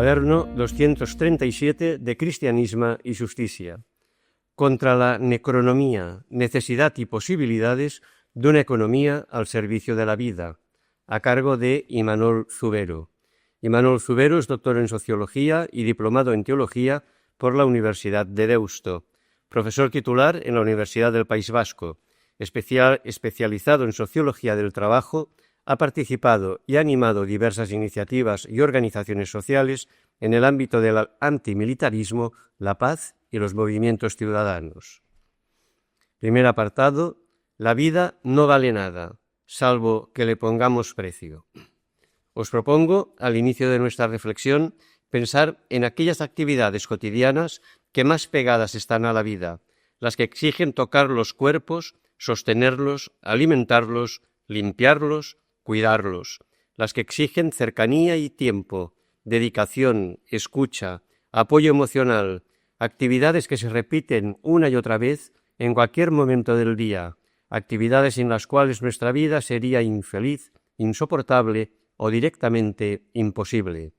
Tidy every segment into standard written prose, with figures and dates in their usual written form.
Quaderno 237 de Cristianisme y Justicia. Contra la necronomía, necesidad y posibilidades de una economía al servicio de la vida, a cargo de Imanol Zubero. Imanol Zubero es doctor en Sociología y diplomado en Teología por la Universidad de Deusto, profesor titular en la Universidad del País Vasco, especializado en Sociología del Trabajo. Ha participado y ha animado diversas iniciativas y organizaciones sociales en el ámbito del antimilitarismo, la paz y los movimientos ciudadanos. Primer apartado: la vida no vale nada, salvo que le pongamos precio. Os propongo, al inicio de nuestra reflexión, pensar en aquellas actividades cotidianas que más pegadas están a la vida, las que exigen tocar los cuerpos, sostenerlos, alimentarlos, limpiarlos, cuidarlos, las que exigen cercanía y tiempo, dedicación, escucha, apoyo emocional, actividades que se repiten una y otra vez en cualquier momento del día, actividades sin las cuales nuestra vida sería infeliz, insoportable o directamente imposible.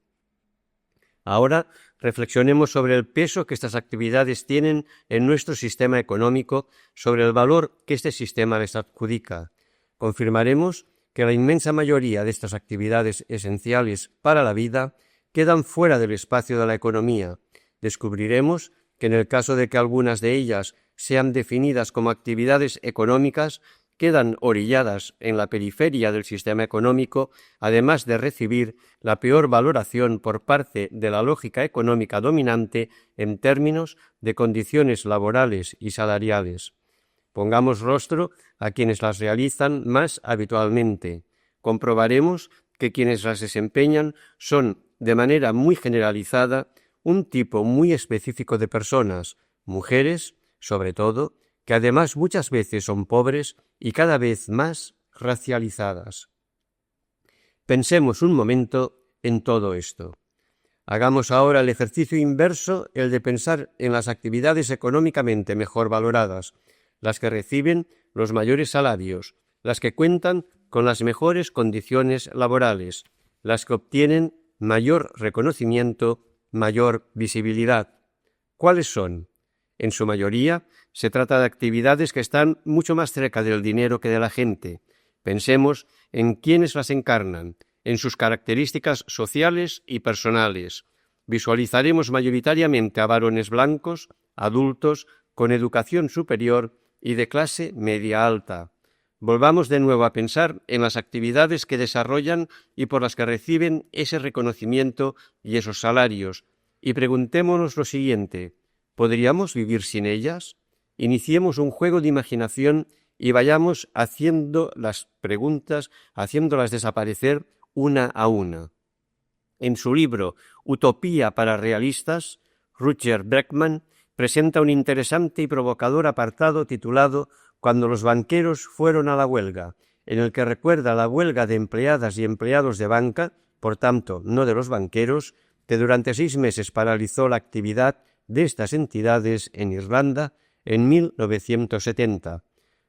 Ahora reflexionemos sobre el peso que estas actividades tienen en nuestro sistema económico, sobre el valor que este sistema les adjudica. Confirmaremos que la inmensa mayoría de estas actividades esenciales para la vida quedan fuera del espacio de la economía. Descubriremos que en el caso de que algunas de ellas sean definidas como actividades económicas, quedan orilladas en la periferia del sistema económico, además de recibir la peor valoración por parte de la lógica económica dominante en términos de condiciones laborales y salariales. Pongamos rostro a quienes las realizan más habitualmente. Comprobaremos que quienes las desempeñan son, de manera muy generalizada, un tipo muy específico de personas, mujeres, sobre todo, que además muchas veces son pobres y cada vez más racializadas. Pensemos un momento en todo esto. Hagamos ahora el ejercicio inverso, el de pensar en las actividades económicamente mejor valoradas, las que reciben los mayores salarios, las que cuentan con las mejores condiciones laborales, las que obtienen mayor reconocimiento, mayor visibilidad. ¿Cuáles son? En su mayoría se trata de actividades que están mucho más cerca del dinero que de la gente. Pensemos en quienes las encarnan, en sus características sociales y personales. Visualizaremos mayoritariamente a varones blancos, adultos, con educación superior y de clase media alta. Volvamos de nuevo a pensar en las actividades que desarrollan y por las que reciben ese reconocimiento y esos salarios, y preguntémonos lo siguiente: ¿podríamos vivir sin ellas? Iniciemos un juego de imaginación y vayamos haciendo las preguntas, haciéndolas desaparecer una a una. En su libro Utopía para realistas, Rutger Bregman presenta un interesante y provocador apartado titulado Cuando los banqueros fueron a la huelga, en el que recuerda la huelga de empleadas y empleados de banca, por tanto no de los banqueros, que durante 6 meses paralizó la actividad de estas entidades en Irlanda en 1970.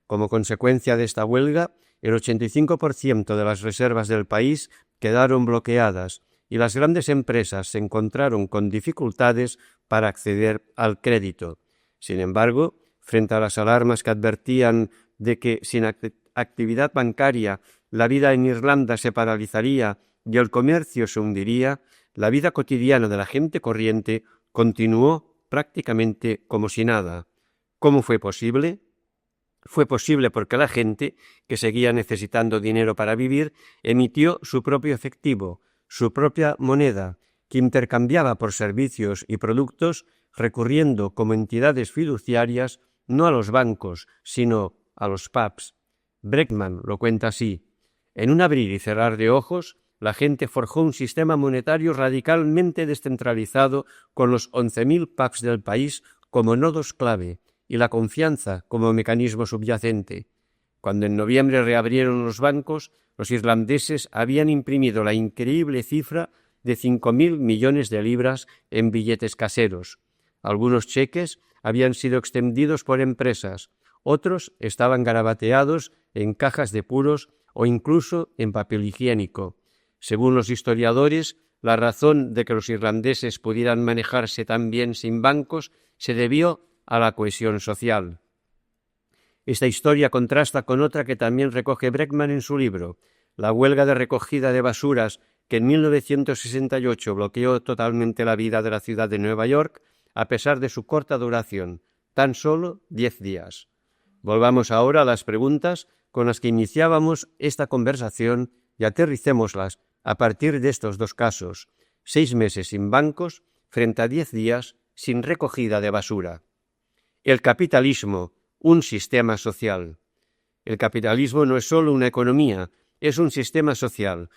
Como consecuencia de esta huelga, el 85% de las reservas del país quedaron bloqueadas y las grandes empresas se encontraron con dificultades para acceder al crédito. Sin embargo, frente a las alarmas que advertían de que sin actividad bancaria la vida en Irlanda se paralizaría y el comercio se hundiría, la vida cotidiana de la gente corriente continuó prácticamente como si nada. ¿Cómo fue posible? Fue posible porque la gente, que seguía necesitando dinero para vivir, emitió su propio efectivo, su propia moneda, que intercambiaba por servicios y productos, recurriendo como entidades fiduciarias no a los bancos, sino a los pubs. Bregman lo cuenta así: en un abrir y cerrar de ojos, la gente forjó un sistema monetario radicalmente descentralizado con los 11.000 pubs del país como nodos clave y la confianza como mecanismo subyacente. Cuando en noviembre reabrieron los bancos, los irlandeses habían imprimido la increíble cifra de 5.000 millones de libras en billetes caseros. Algunos cheques habían sido extendidos por empresas, otros estaban garabateados en cajas de puros o incluso en papel higiénico. Según los historiadores, la razón de que los irlandeses pudieran manejarse tan bien sin bancos se debió a la cohesión social. Esta historia contrasta con otra que también recoge Bregman en su libro, la huelga de recogida de basuras que en 1968 bloqueó totalmente la vida de la ciudad de Nueva York, a pesar de su corta duración, tan solo 10 días. Volvamos ahora a las preguntas con las que iniciábamos esta conversación y aterricémoslas a partir de estos dos casos: 6 meses sin bancos frente a 10 días sin recogida de basura. El capitalismo, un sistema social. El capitalismo no es solo una economía, es un sistema social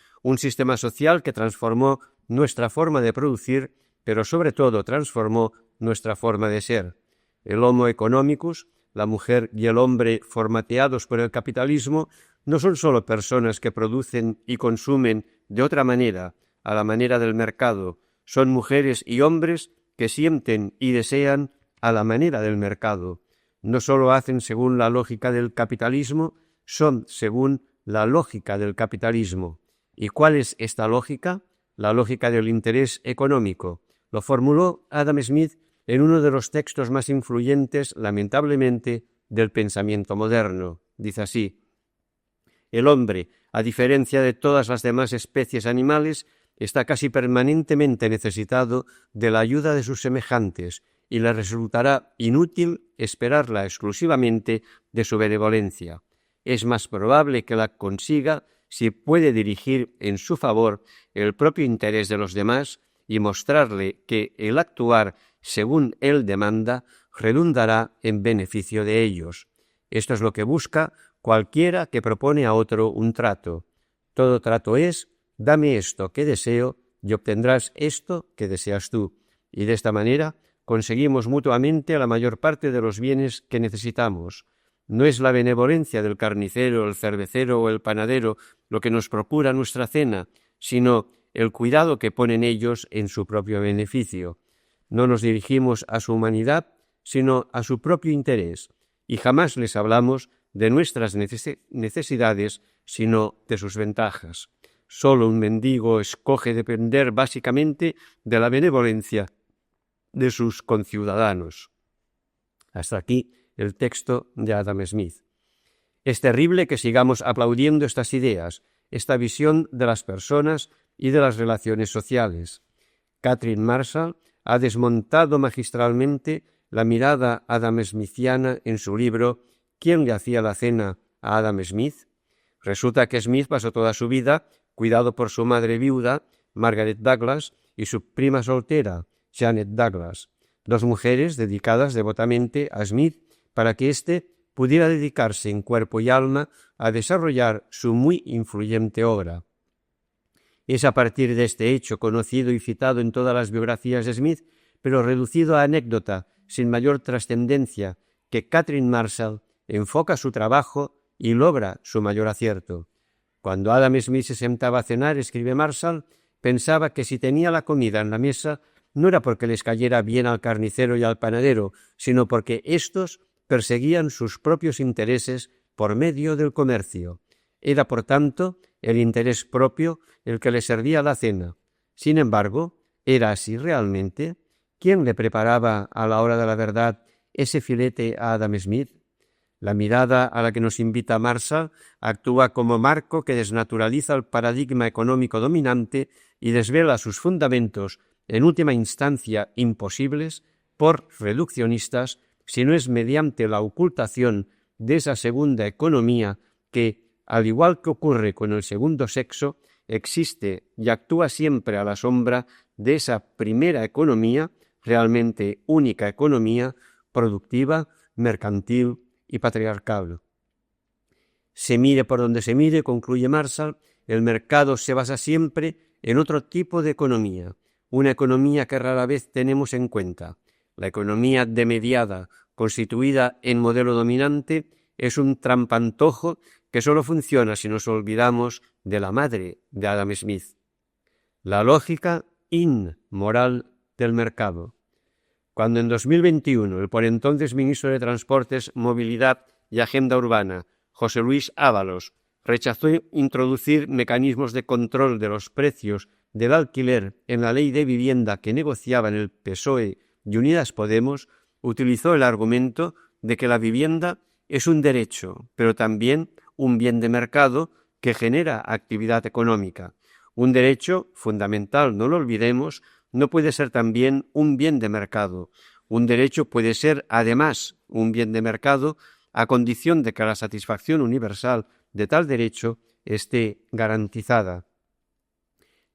que transformó nuestra forma de producir, pero sobre todo transformó nuestra forma de ser. El Homo economicus, la mujer y el hombre formateados por el capitalismo, no son solo personas que producen y consumen de otra manera, a la manera del mercado, son mujeres y hombres que sienten y desean a la manera del mercado. No solo hacen según la lógica del capitalismo, son según la lógica del capitalismo. ¿Y cuál es esta lógica? La lógica del interés económico. Lo formuló Adam Smith en uno de los textos más influyentes, lamentablemente, del pensamiento moderno. Dice así: el hombre, a diferencia de todas las demás especies animales, está casi permanentemente necesitado de la ayuda de sus semejantes y le resultará inútil esperarla exclusivamente de su benevolencia. Es más probable que la consiga si puede dirigir en su favor el propio interés de los demás y mostrarle que el actuar según él demanda redundará en beneficio de ellos. Esto es lo que busca cualquiera que propone a otro un trato. Todo trato es: dame esto que deseo y obtendrás esto que deseas tú. Y de esta manera conseguimos mutuamente la mayor parte de los bienes que necesitamos. No es la benevolencia del carnicero, el cervecero o el panadero lo que nos procura nuestra cena, sino el cuidado que ponen ellos en su propio beneficio. No nos dirigimos a su humanidad, sino a su propio interés, y jamás les hablamos de nuestras necesidades, sino de sus ventajas. Solo un mendigo escoge depender básicamente de la benevolencia de sus conciudadanos. Hasta aquí el texto de Adam Smith. Es terrible que sigamos aplaudiendo estas ideas, esta visión de las personas y de las relaciones sociales. Catherine Marshall ha desmontado magistralmente la mirada adam-smithiana en su libro ¿Quién le hacía la cena a Adam Smith? Resulta que Smith pasó toda su vida cuidado por su madre viuda, Margaret Douglas, y su prima soltera, Janet Douglas, dos mujeres dedicadas devotamente a Smith para que éste pudiera dedicarse en cuerpo y alma a desarrollar su muy influyente obra. Es a partir de este hecho, conocido y citado en todas las biografías de Smith, pero reducido a anécdota sin mayor trascendencia, que Catherine Marshall enfoca su trabajo y logra su mayor acierto. Cuando Adam Smith se sentaba a cenar, escribe Marshall, pensaba que si tenía la comida en la mesa no era porque les cayera bien al carnicero y al panadero, sino porque éstos perseguían sus propios intereses por medio del comercio. Era, por tanto, el interés propio el que le servía la cena. Sin embargo, ¿era así realmente? ¿Quién le preparaba a la hora de la verdad ese filete a Adam Smith? La mirada a la que nos invita Marshall actúa como marco que desnaturaliza el paradigma económico dominante y desvela sus fundamentos, en última instancia imposibles, por reduccionistas, si no es mediante la ocultación de esa segunda economía que, al igual que ocurre con el segundo sexo, existe y actúa siempre a la sombra de esa primera economía, realmente única economía, productiva, mercantil y patriarcal. Se mire por donde se mire, concluye Marshall, el mercado se basa siempre en otro tipo de economía, una economía que rara vez tenemos en cuenta. La economía demediada, constituida en modelo dominante, es un trampantojo que solo funciona si nos olvidamos de la madre de Adam Smith. La lógica inmoral del mercado. Cuando en 2021 el por entonces ministro de Transportes, Movilidad y Agenda Urbana, José Luis Ábalos, rechazó introducir mecanismos de control de los precios del alquiler en la ley de vivienda que negociaban el PSOE y Unidas Podemos, utilizó el argumento de que la vivienda es un derecho, pero también un bien de mercado que genera actividad económica. Un derecho fundamental, no lo olvidemos, no puede ser también un bien de mercado. Un derecho puede ser, además, un bien de mercado a condición de que la satisfacción universal de tal derecho esté garantizada.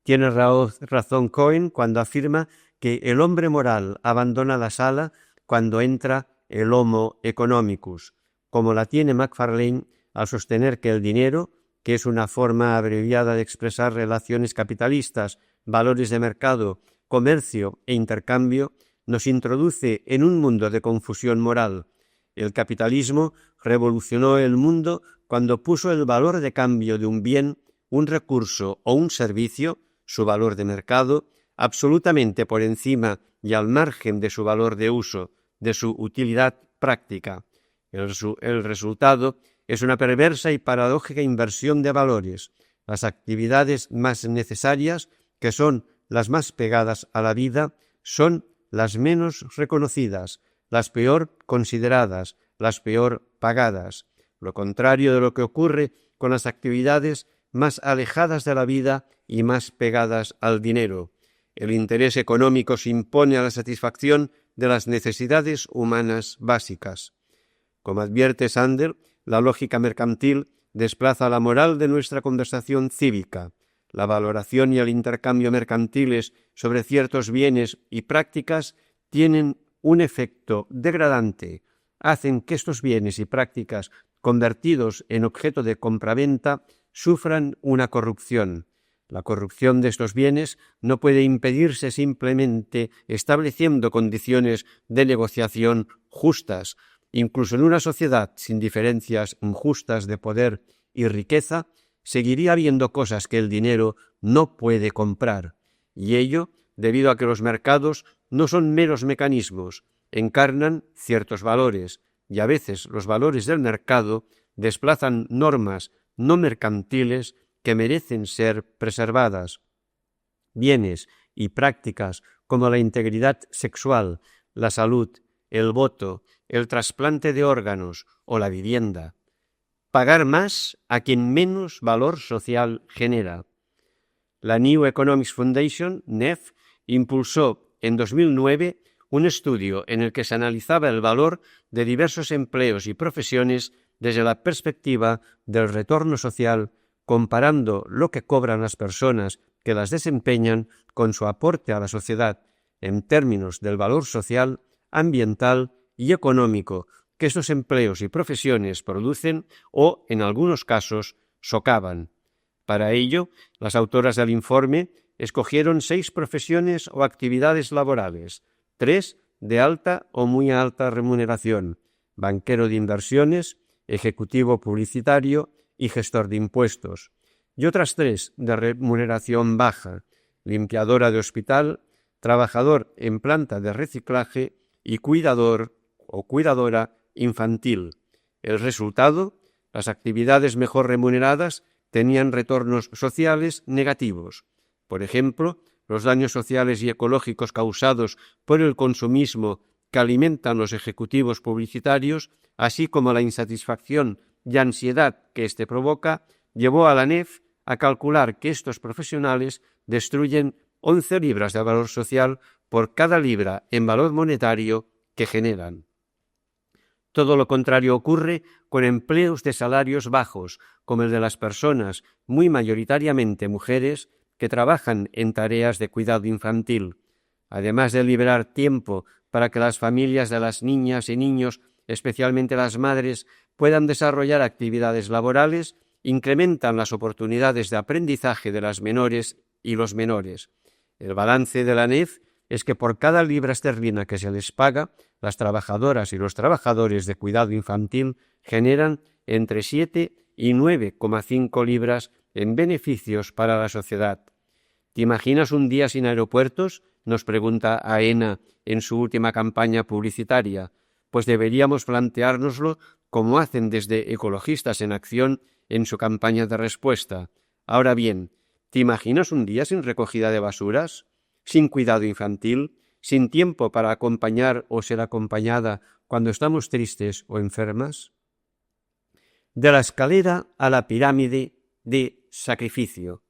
Tiene razón Cohen cuando afirma que el hombre moral abandona la sala cuando entra el Homo economicus, como la tiene Macfarlane al sostener que el dinero, que es una forma abreviada de expresar relaciones capitalistas, valores de mercado, comercio e intercambio, nos introduce en un mundo de confusión moral. El capitalismo revolucionó el mundo cuando puso el valor de cambio de un bien, un recurso o un servicio, su valor de mercado, absolutamente por encima y al margen de su valor de uso, de su utilidad práctica. El resultado es una perversa y paradójica inversión de valores. Las actividades más necesarias, que son las más pegadas a la vida, son las menos reconocidas, las peor consideradas, las peor pagadas. Lo contrario de lo que ocurre con las actividades más alejadas de la vida y más pegadas al dinero. El interés económico se impone a la satisfacción de las necesidades humanas básicas. Como advierte Sandel, la lógica mercantil desplaza la moral de nuestra conversación cívica. La valoración y el intercambio mercantiles sobre ciertos bienes y prácticas tienen un efecto degradante, hacen que estos bienes y prácticas convertidos en objeto de compraventa sufran una corrupción. La corrupción de estos bienes no puede impedirse simplemente estableciendo condiciones de negociación justas. Incluso en una sociedad sin diferencias injustas de poder y riqueza, seguiría habiendo cosas que el dinero no puede comprar, y ello debido a que los mercados no son meros mecanismos, encarnan ciertos valores, y a veces los valores del mercado desplazan normas no mercantiles que merecen ser preservadas. Bienes y prácticas como la integridad sexual, la salud, el voto, el trasplante de órganos o la vivienda. Pagar más a quien menos valor social genera. La New Economics Foundation, NEF, impulsó en 2009 un estudio en el que se analizaba el valor de diversos empleos y profesiones desde la perspectiva del retorno social, comparando lo que cobran las personas que las desempeñan con su aporte a la sociedad en términos del valor social, ambiental y económico que estos empleos y profesiones producen o, en algunos casos, socavan. Para ello, las autoras del informe escogieron 6 profesiones o actividades laborales, 3 de alta o muy alta remuneración: banquero de inversiones, ejecutivo publicitario y gestor de impuestos, y otras 3 de remuneración baja: limpiadora de hospital, trabajador en planta de reciclaje y cuidador o cuidadora infantil. El resultado, las actividades mejor remuneradas tenían retornos sociales negativos. Por ejemplo, los daños sociales y ecológicos causados por el consumismo que alimentan los ejecutivos publicitarios, así como la insatisfacción y ansiedad que éste provoca, llevó a la NEF a calcular que estos profesionales destruyen 11 libras de valor social por cada libra en valor monetario que generan. Todo lo contrario ocurre con empleos de salarios bajos, como el de las personas, muy mayoritariamente mujeres, que trabajan en tareas de cuidado infantil. Además de liberar tiempo para que las familias de las niñas y niños, especialmente las madres, puedan desarrollar actividades laborales, incrementan las oportunidades de aprendizaje de las menores y los menores. El balance de la NEF es que por cada libra esterlina que se les paga, las trabajadoras y los trabajadores de cuidado infantil generan entre 7 y 9,5 libras en beneficios para la sociedad. ¿Te imaginas un día sin aeropuertos?, nos pregunta AENA en su última campaña publicitaria. Pues deberíamos planteárnoslo como hacen desde Ecologistas en Acción en su campaña de respuesta. Ahora bien, ¿Te imaginas un día sin recogida de basuras, sin cuidado infantil, sin tiempo para acompañar o ser acompañada cuando estamos tristes o enfermas? De la escalera a la pirámide de sacrificio.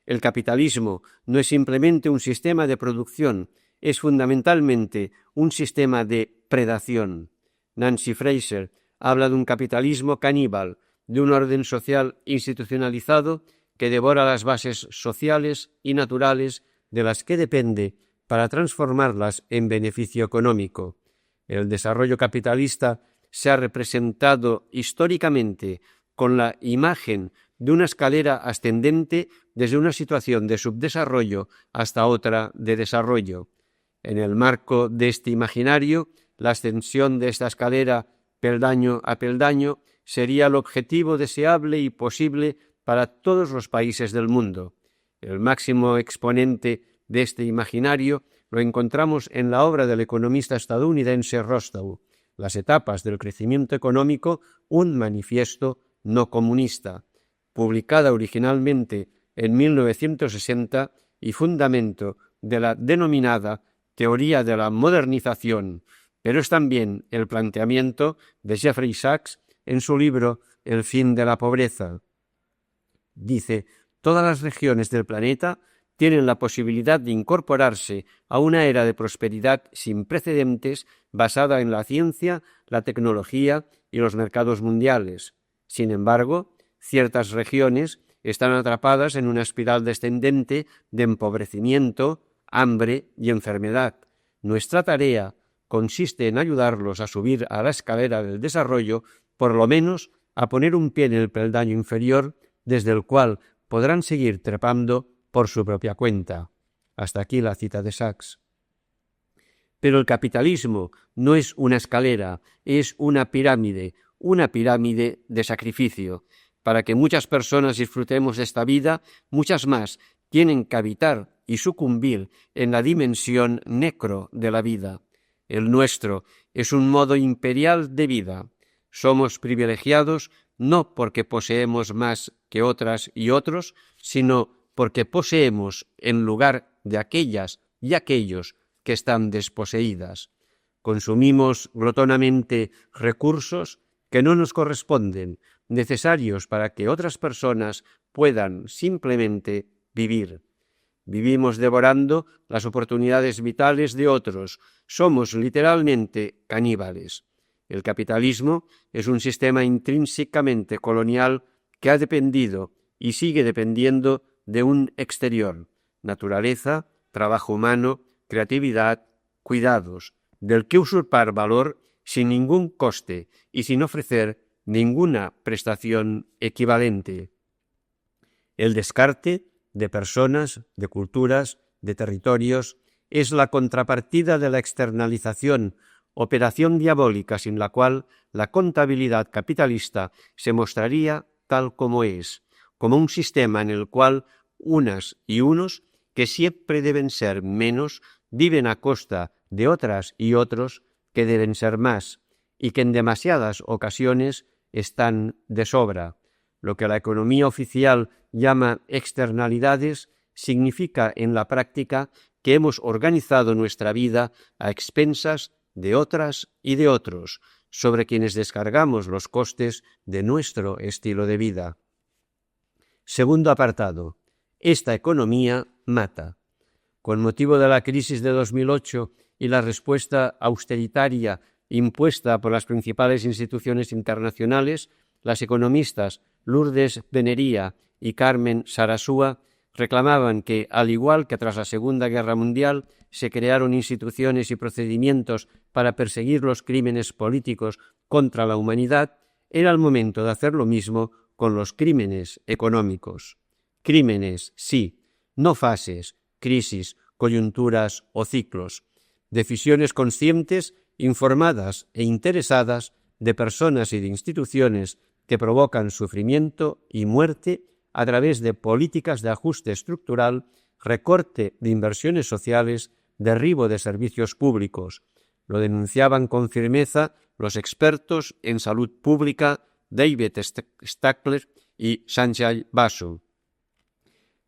El capitalismo no es simplemente un sistema de producción, es fundamentalmente un sistema de predación. Nancy Fraser habla de un capitalismo caníbal, de un orden social institucionalizado que devora las bases sociales y naturales de las que depende para transformarlas en beneficio económico. El desarrollo capitalista se ha representado históricamente con la imagen de una escalera ascendente desde una situación de subdesarrollo hasta otra de desarrollo. En el marco de este imaginario, la ascensión de esta escalera peldaño a peldaño sería el objetivo deseable y posible para todos los países del mundo. El máximo exponente de este imaginario lo encontramos en la obra del economista estadounidense Rostow, Las etapas del crecimiento económico, un manifiesto no comunista, publicada originalmente en 1960 y fundamento de la denominada teoría de la modernización, pero es también el planteamiento de Jeffrey Sachs en su libro El fin de la pobreza. Dice, todas las regiones del planeta tienen la posibilidad de incorporarse a una era de prosperidad sin precedentes basada en la ciencia, la tecnología y los mercados mundiales. Sin embargo, ciertas regiones están atrapadas en una espiral descendente de empobrecimiento, hambre y enfermedad. Nuestra tarea consiste en ayudarlos a subir a la escalera del desarrollo, por lo menos a poner un pie en el peldaño inferior, desde el cual podrán seguir trepando por su propia cuenta. Hasta aquí la cita de Sachs. Pero el capitalismo no es una escalera, es una pirámide de sacrificio. Para que muchas personas disfrutemos de esta vida, muchas más tienen que habitar y sucumbir en la dimensión necro de la vida. El nuestro es un modo imperial de vida. Somos privilegiados no porque poseemos más que otras y otros, sino porque poseemos en lugar de aquellas y aquellos que están desposeídas. Consumimos glotonamente recursos que no nos corresponden, necesarios para que otras personas puedan simplemente vivir. Vivimos devorando las oportunidades vitales de otros. Somos literalmente caníbales. El capitalismo es un sistema intrínsecamente colonial que ha dependido y sigue dependiendo de un exterior, naturaleza, trabajo humano, creatividad, cuidados, del que usurpar valor sin ningún coste y sin ofrecer ninguna prestación equivalente. El descarte de personas, de culturas, de territorios, es la contrapartida de la externalización, operación diabólica sin la cual la contabilidad capitalista se mostraría tal como es, como un sistema en el cual unas y unos, que siempre deben ser menos, viven a costa de otras y otros que deben ser más, y que en demasiadas ocasiones están de sobra. Lo que la economía oficial llama externalidades significa en la práctica que hemos organizado nuestra vida a expensas de otras y de otros, sobre quienes descargamos los costes de nuestro estilo de vida. Segundo apartado. Esta economía mata. Con motivo de la crisis de 2008 y la respuesta austeritaria impuesta por las principales instituciones internacionales, las economistas Lourdes Benería y Carmen Sarasúa reclamaban que, al igual que tras la Segunda Guerra Mundial se crearon instituciones y procedimientos para perseguir los crímenes políticos contra la humanidad, era el momento de hacer lo mismo con los crímenes económicos. Crímenes, sí, no fases, crisis, coyunturas o ciclos. Decisiones conscientes, informadas e interesadas de personas y de instituciones que provocan sufrimiento y muerte a través de políticas de ajuste estructural, recorte de inversiones sociales, derribo de servicios públicos. Lo denunciaban con firmeza los expertos en salud pública David Stackler y Sanjay Basu.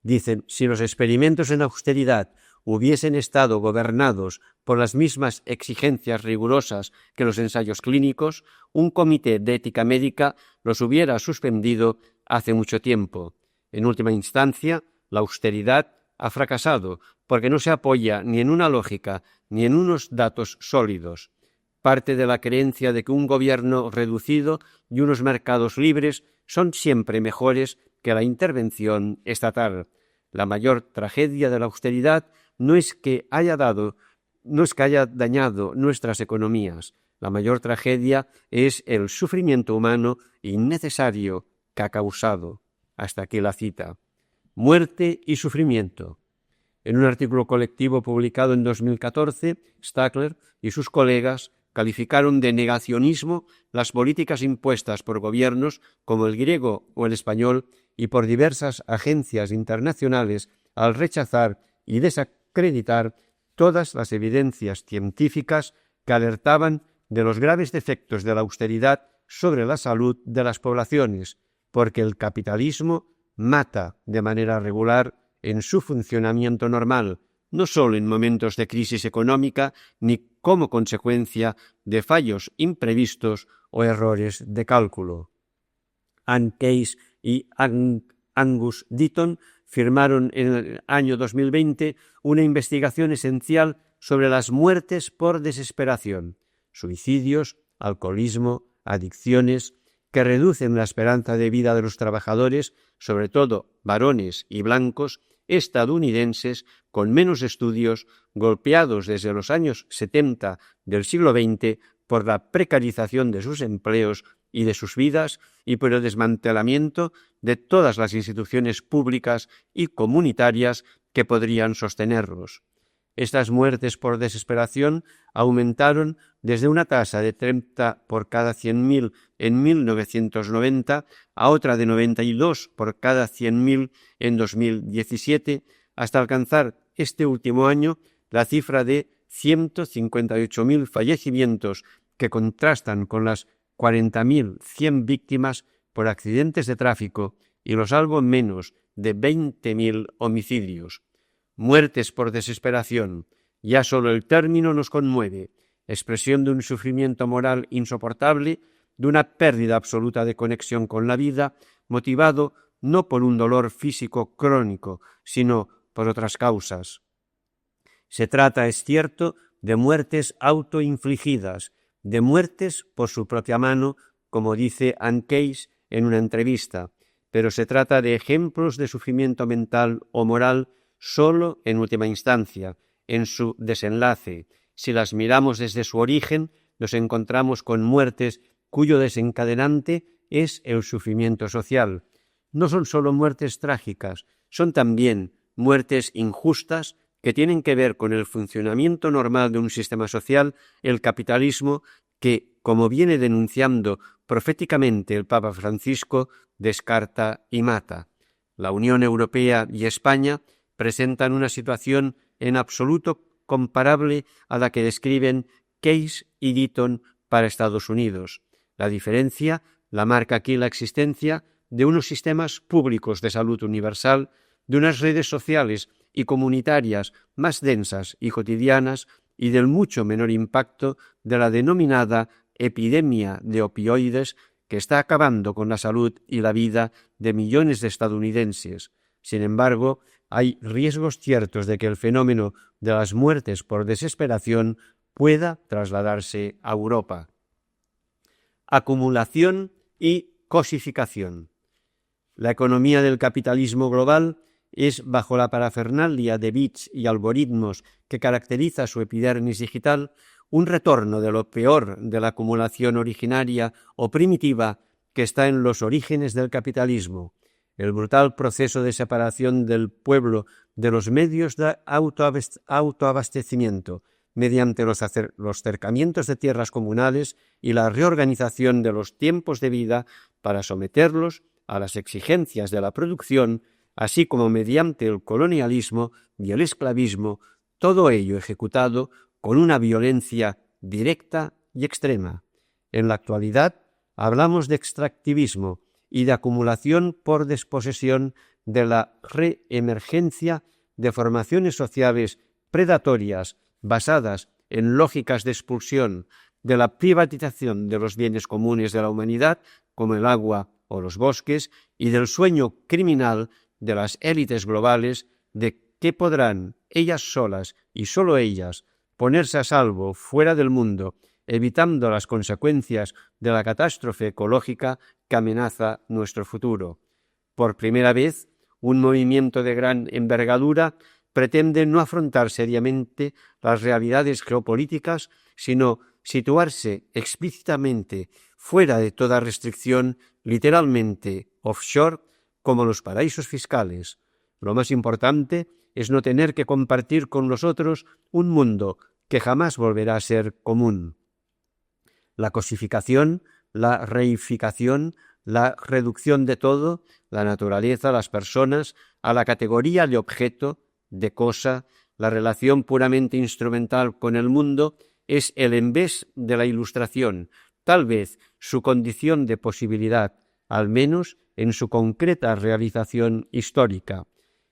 Dicen, si los experimentos en austeridad hubiesen estado gobernados por las mismas exigencias rigurosas que los ensayos clínicos, un comité de ética médica los hubiera suspendido hace mucho tiempo. En última instancia, la austeridad ha fracasado porque no se apoya ni en una lógica ni en unos datos sólidos. Parte de la creencia de que un gobierno reducido y unos mercados libres son siempre mejores que la intervención estatal. La mayor tragedia de la austeridad no es que haya dañado nuestras economías. La mayor tragedia es el sufrimiento humano innecesario que ha causado. Hasta aquí la cita. Muerte y sufrimiento. En un artículo colectivo publicado en 2014, Stackler y sus colegas calificaron de negacionismo las políticas impuestas por gobiernos como el griego o el español y por diversas agencias internacionales al rechazar y desacreditar todas las evidencias científicas que alertaban de los graves defectos de la austeridad sobre la salud de las poblaciones, porque el capitalismo mata de manera regular en su funcionamiento normal, no solo en momentos de crisis económica ni como consecuencia de fallos imprevistos o errores de cálculo. Anne Case y Angus Deaton firmaron en el año 2020 una investigación esencial sobre las muertes por desesperación, suicidios, alcoholismo, adicciones, que reducen la esperanza de vida de los trabajadores, sobre todo varones y blancos, estadounidenses con menos estudios, golpeados desde los años 70 del siglo XX por la precarización de sus empleos y de sus vidas y por el desmantelamiento de todas las instituciones públicas y comunitarias que podrían sostenerlos. Estas muertes por desesperación aumentaron desde una tasa de 30 por cada 100.000 en 1990 a otra de 92 por cada 100.000 en 2017, hasta alcanzar este último año la cifra de 158.000 fallecimientos, que contrastan con las 40.100 víctimas por accidentes de tráfico y los algo menos de 20.000 homicidios. Muertes por desesperación. Ya solo el término nos conmueve, expresión de un sufrimiento moral insoportable, de una pérdida absoluta de conexión con la vida, motivado no por un dolor físico crónico, sino por otras causas. Se trata, es cierto, de muertes autoinfligidas, de muertes por su propia mano, como dice Anne Case en una entrevista, pero se trata de ejemplos de sufrimiento mental o moral solo en última instancia, en su desenlace. Si las miramos desde su origen, nos encontramos con muertes cuyo desencadenante es el sufrimiento social. No son solo muertes trágicas, son también muertes injustas que tienen que ver con el funcionamiento normal de un sistema social, el capitalismo, que, como viene denunciando proféticamente el Papa Francisco, descarta y mata. La Unión Europea y España presentan una situación en absoluto comparable a la que describen Case y Deaton para Estados Unidos. La diferencia la marca aquí la existencia de unos sistemas públicos de salud universal, de unas redes sociales y comunitarias más densas y cotidianas y del mucho menor impacto de la denominada epidemia de opioides que está acabando con la salud y la vida de millones de estadounidenses. Sin embargo, hay riesgos ciertos de que el fenómeno de las muertes por desesperación pueda trasladarse a Europa. Acumulación y cosificación. La economía del capitalismo global es, bajo la parafernalia de bits y algoritmos que caracteriza su epidermis digital, un retorno de lo peor de la acumulación originaria o primitiva que está en los orígenes del capitalismo. El brutal proceso de separación del pueblo de los medios de autoabastecimiento mediante los cercamientos de tierras comunales y la reorganización de los tiempos de vida para someterlos a las exigencias de la producción, así como mediante el colonialismo y el esclavismo, todo ello ejecutado con una violencia directa y extrema. En la actualidad hablamos de extractivismo y de acumulación por desposesión, de la reemergencia de formaciones sociales predatorias basadas en lógicas de expulsión, de la privatización de los bienes comunes de la humanidad, como el agua o los bosques, y del sueño criminal de las élites globales de que podrán ellas solas y solo ellas ponerse a salvo fuera del mundo, evitando las consecuencias de la catástrofe ecológica que amenaza nuestro futuro. Por primera vez, un movimiento de gran envergadura pretende no afrontar seriamente las realidades geopolíticas, sino situarse explícitamente fuera de toda restricción, literalmente offshore, como los paraísos fiscales. Lo más importante es no tener que compartir con los otros un mundo que jamás volverá a ser común. La cosificación, la reificación, la reducción de todo, la naturaleza, las personas, a la categoría de objeto, de cosa, la relación puramente instrumental con el mundo, es el envés de la ilustración, tal vez su condición de posibilidad, al menos en su concreta realización histórica.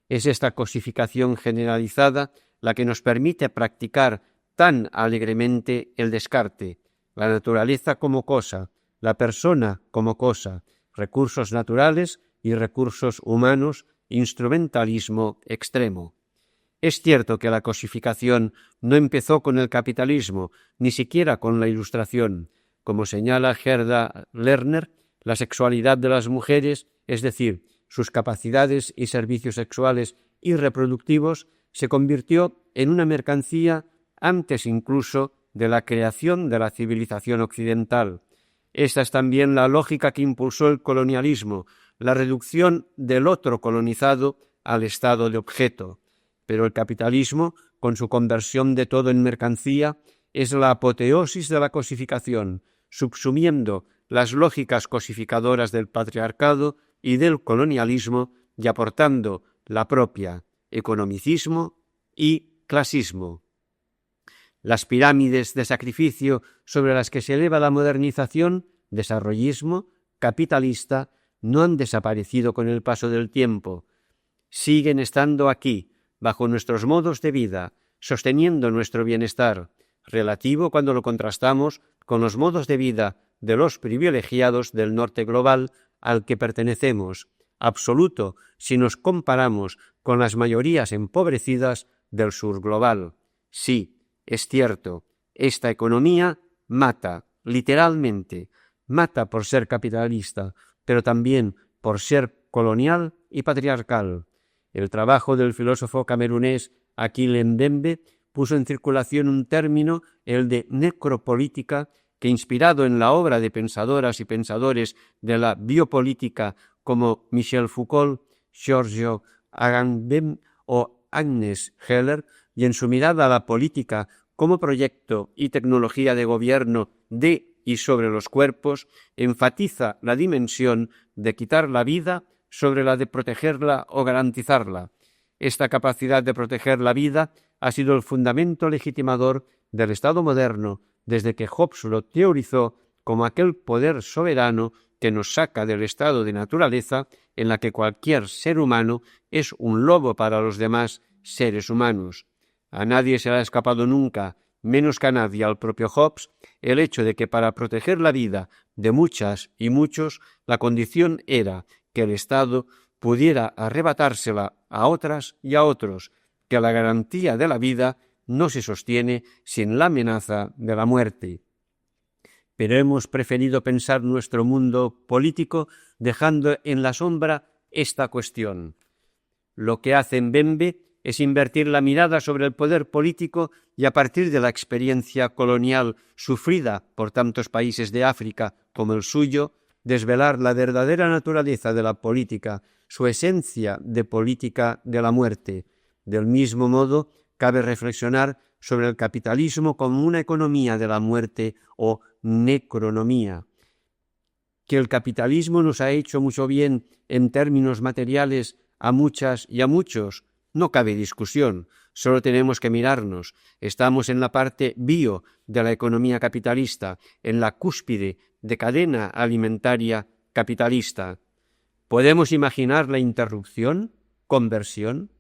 Es esta cosificación generalizada la que nos permite practicar tan alegremente el descarte, la naturaleza como cosa, la persona como cosa, recursos naturales y recursos humanos, instrumentalismo extremo. Es cierto que la cosificación no empezó con el capitalismo, ni siquiera con la Ilustración. Como señala Gerda Lerner, la sexualidad de las mujeres, es decir, sus capacidades y servicios sexuales y reproductivos, se convirtió en una mercancía antes incluso de la creación de la civilización occidental. Esta es también la lógica que impulsó el colonialismo, la reducción del otro colonizado al estado de objeto. Pero el capitalismo, con su conversión de todo en mercancía, es la apoteosis de la cosificación, subsumiendo las lógicas cosificadoras del patriarcado y del colonialismo y aportando la propia economicismo y clasismo. Las pirámides de sacrificio sobre las que se eleva la modernización, desarrollismo, capitalista, no han desaparecido con el paso del tiempo. Siguen estando aquí, bajo nuestros modos de vida, sosteniendo nuestro bienestar, relativo cuando lo contrastamos con los modos de vida de los privilegiados del norte global al que pertenecemos, absoluto si nos comparamos con las mayorías empobrecidas del sur global. Sí, es cierto, esta economía mata, literalmente, mata por ser capitalista, pero también por ser colonial y patriarcal. El trabajo del filósofo camerunés Achille Mbembe puso en circulación un término, el de necropolítica, que inspirado en la obra de pensadoras y pensadores de la biopolítica como Michel Foucault, Giorgio Agamben o Agnes Heller, y en su mirada a la política como proyecto y tecnología de gobierno de y sobre los cuerpos, enfatiza la dimensión de quitar la vida sobre la de protegerla o garantizarla. Esta capacidad de proteger la vida ha sido el fundamento legitimador del Estado moderno desde que Hobbes lo teorizó como aquel poder soberano que nos saca del estado de naturaleza en la que cualquier ser humano es un lobo para los demás seres humanos. A nadie se le ha escapado nunca, menos que a nadie al propio Hobbes, el hecho de que para proteger la vida de muchas y muchos, la condición era que el Estado pudiera arrebatársela a otras y a otros, que la garantía de la vida no se sostiene sin la amenaza de la muerte. Pero hemos preferido pensar nuestro mundo político dejando en la sombra esta cuestión. Lo que hace Mbembe es invertir la mirada sobre el poder político y a partir de la experiencia colonial sufrida por tantos países de África como el suyo, desvelar la verdadera naturaleza de la política, su esencia de política de la muerte. Del mismo modo, cabe reflexionar sobre el capitalismo como una economía de la muerte o necronomía. Que el capitalismo nos ha hecho mucho bien en términos materiales a muchas y a muchos, no cabe discusión, solo tenemos que mirarnos. Estamos en la parte bio de la economía capitalista, en la cúspide de cadena alimentaria capitalista. ¿Podemos imaginar la interrupción, conversión?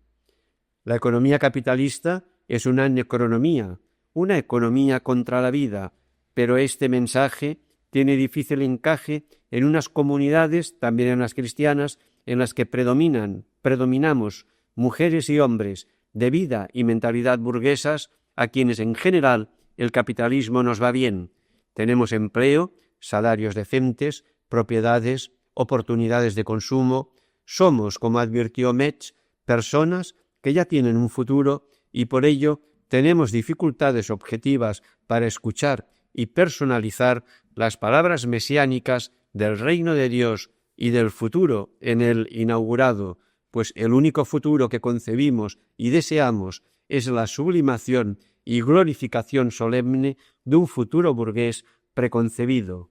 La economía capitalista es una necronomía, una economía contra la vida, pero este mensaje tiene difícil encaje en unas comunidades, también en las cristianas, en las que predominamos mujeres y hombres de vida y mentalidad burguesas, a quienes en general el capitalismo nos va bien. Tenemos empleo, salarios decentes, propiedades, oportunidades de consumo. Somos, como advirtió Metz, personas que ya tienen un futuro y por ello tenemos dificultades objetivas para escuchar y personalizar las palabras mesiánicas del reino de Dios y del futuro en él inaugurado, pues el único futuro que concebimos y deseamos es la sublimación y glorificación solemne de un futuro burgués preconcebido.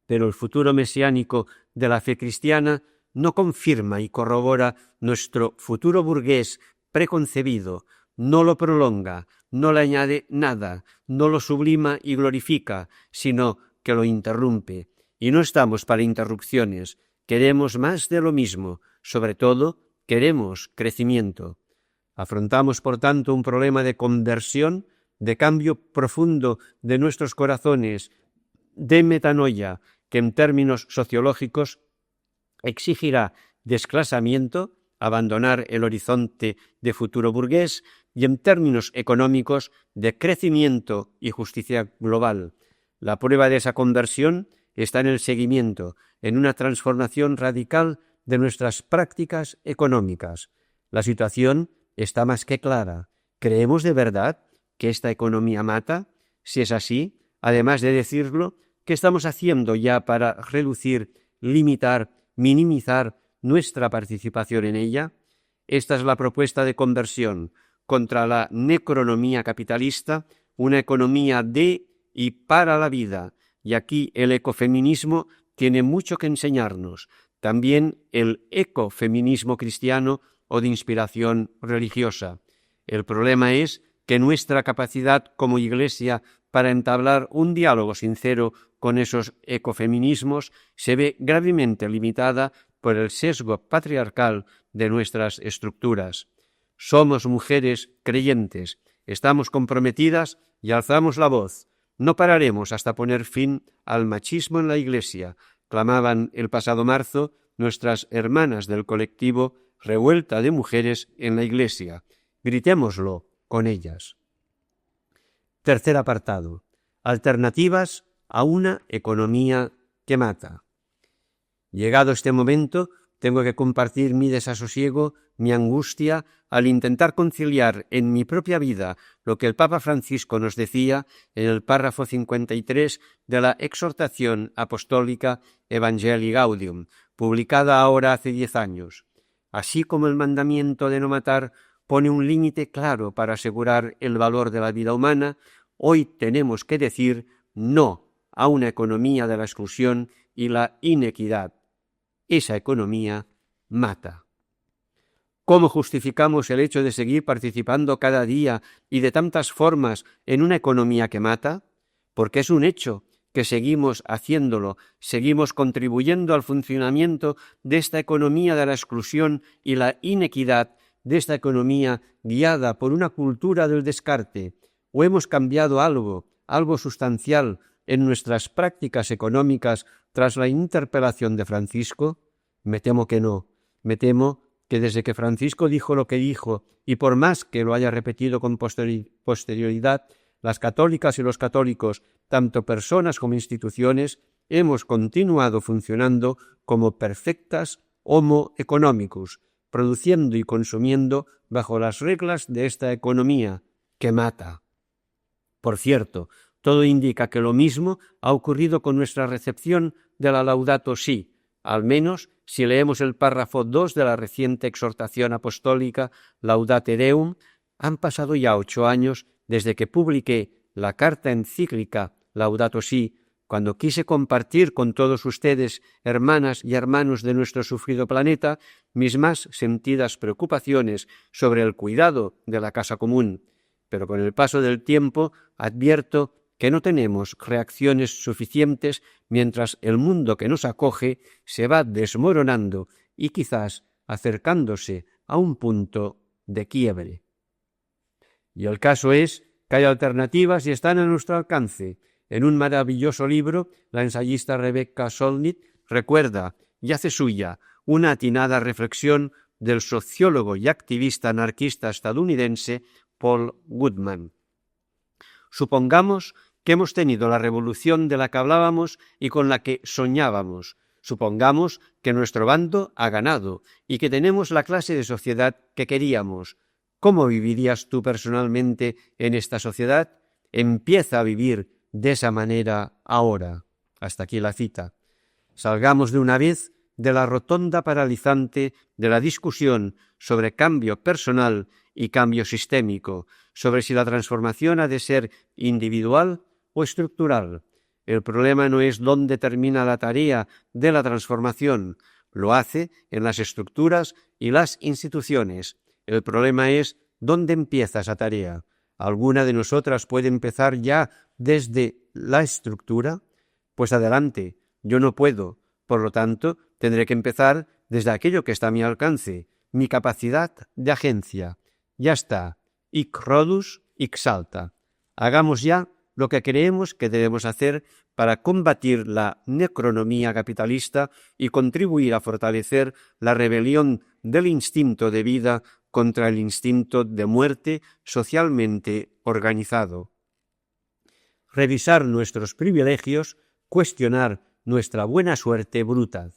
Pero el futuro mesiánico de la fe cristiana no confirma y corrobora nuestro futuro burgués preconcebido, no lo prolonga, no le añade nada, no lo sublima y glorifica, sino que lo interrumpe. Y no estamos para interrupciones, queremos más de lo mismo, sobre todo queremos crecimiento. Afrontamos, por tanto, un problema de conversión, de cambio profundo de nuestros corazones, de metanoia, que en términos sociológicos exigirá desclasamiento, abandonar el horizonte de futuro burgués, y en términos económicos de crecimiento y justicia global. La prueba de esa conversión está en el seguimiento, en una transformación radical de nuestras prácticas económicas. La situación está más que clara. ¿Creemos de verdad que esta economía mata? Si es así, además de decirlo, ¿qué estamos haciendo ya para reducir, limitar, minimizar nuestra participación en ella? Esta es la propuesta de conversión contra la necronomía capitalista, una economía de y para la vida. Y aquí el ecofeminismo tiene mucho que enseñarnos, también el ecofeminismo cristiano o de inspiración religiosa. El problema es que nuestra capacidad como Iglesia para entablar un diálogo sincero con esos ecofeminismos se ve gravemente limitada por el sesgo patriarcal de nuestras estructuras. Somos mujeres creyentes, estamos comprometidas y alzamos la voz. No pararemos hasta poner fin al machismo en la Iglesia, clamaban el pasado marzo nuestras hermanas del colectivo Revuelta de Mujeres en la Iglesia. Gritémoslo con ellas. Tercer apartado. Alternativas a una economía que mata. Llegado este momento, tengo que compartir mi desasosiego, mi angustia, al intentar conciliar en mi propia vida lo que el Papa Francisco nos decía en el párrafo 53 de la exhortación apostólica Evangelii Gaudium, publicada ahora hace 10 años. Así como el mandamiento de no matar pone un límite claro para asegurar el valor de la vida humana, hoy tenemos que decir no a una economía de la exclusión y la inequidad. Esa economía mata. ¿Cómo justificamos el hecho de seguir participando cada día y de tantas formas en una economía que mata? Porque es un hecho que seguimos haciéndolo, seguimos contribuyendo al funcionamiento de esta economía de la exclusión y la inequidad, de esta economía guiada por una cultura del descarte, o hemos cambiado algo sustancial en nuestras prácticas económicas tras la interpelación de Francisco? Me temo que no. Me temo que desde que Francisco dijo lo que dijo, y por más que lo haya repetido con posterioridad, las católicas y los católicos, tanto personas como instituciones, hemos continuado funcionando como perfectas homo economicus, produciendo y consumiendo bajo las reglas de esta economía que mata. Por cierto, todo indica que lo mismo ha ocurrido con nuestra recepción de la Laudato Si, al menos si leemos el párrafo 2 de la reciente exhortación apostólica Laudate Deum. Han pasado ya 8 años desde que publiqué la carta encíclica Laudato Si, cuando quise compartir con todos ustedes, hermanas y hermanos de nuestro sufrido planeta, mis más sentidas preocupaciones sobre el cuidado de la casa común. Pero con el paso del tiempo advierto que no tenemos reacciones suficientes mientras el mundo que nos acoge se va desmoronando y quizás acercándose a un punto de quiebre. Y el caso es que hay alternativas y están a nuestro alcance. En un maravilloso libro, la ensayista Rebecca Solnit recuerda y hace suya una atinada reflexión del sociólogo y activista anarquista estadounidense Paul Goodman. Supongamos que hemos tenido la revolución de la que hablábamos y con la que soñábamos. Supongamos que nuestro bando ha ganado y que tenemos la clase de sociedad que queríamos. ¿Cómo vivirías tú personalmente en esta sociedad? Empieza a vivir de esa manera ahora. Hasta aquí la cita. Salgamos de una vez de la rotonda paralizante de la discusión sobre cambio personal y cambio sistémico, sobre si la transformación ha de ser individual o estructural. El problema no es dónde termina la tarea de la transformación, lo hace en las estructuras y las instituciones. El problema es dónde empieza esa tarea. ¿Alguna de nosotras puede empezar ya desde la estructura? Pues adelante, yo no puedo. Por lo tanto, tendré que empezar desde aquello que está a mi alcance, mi capacidad de agencia. Ya está. Hic Rhodus, hic salta. Hagamos ya lo que creemos que debemos hacer para combatir la necronomía capitalista y contribuir a fortalecer la rebelión del instinto de vida contra el instinto de muerte socialmente organizado. Revisar nuestros privilegios, cuestionar nuestra buena suerte bruta.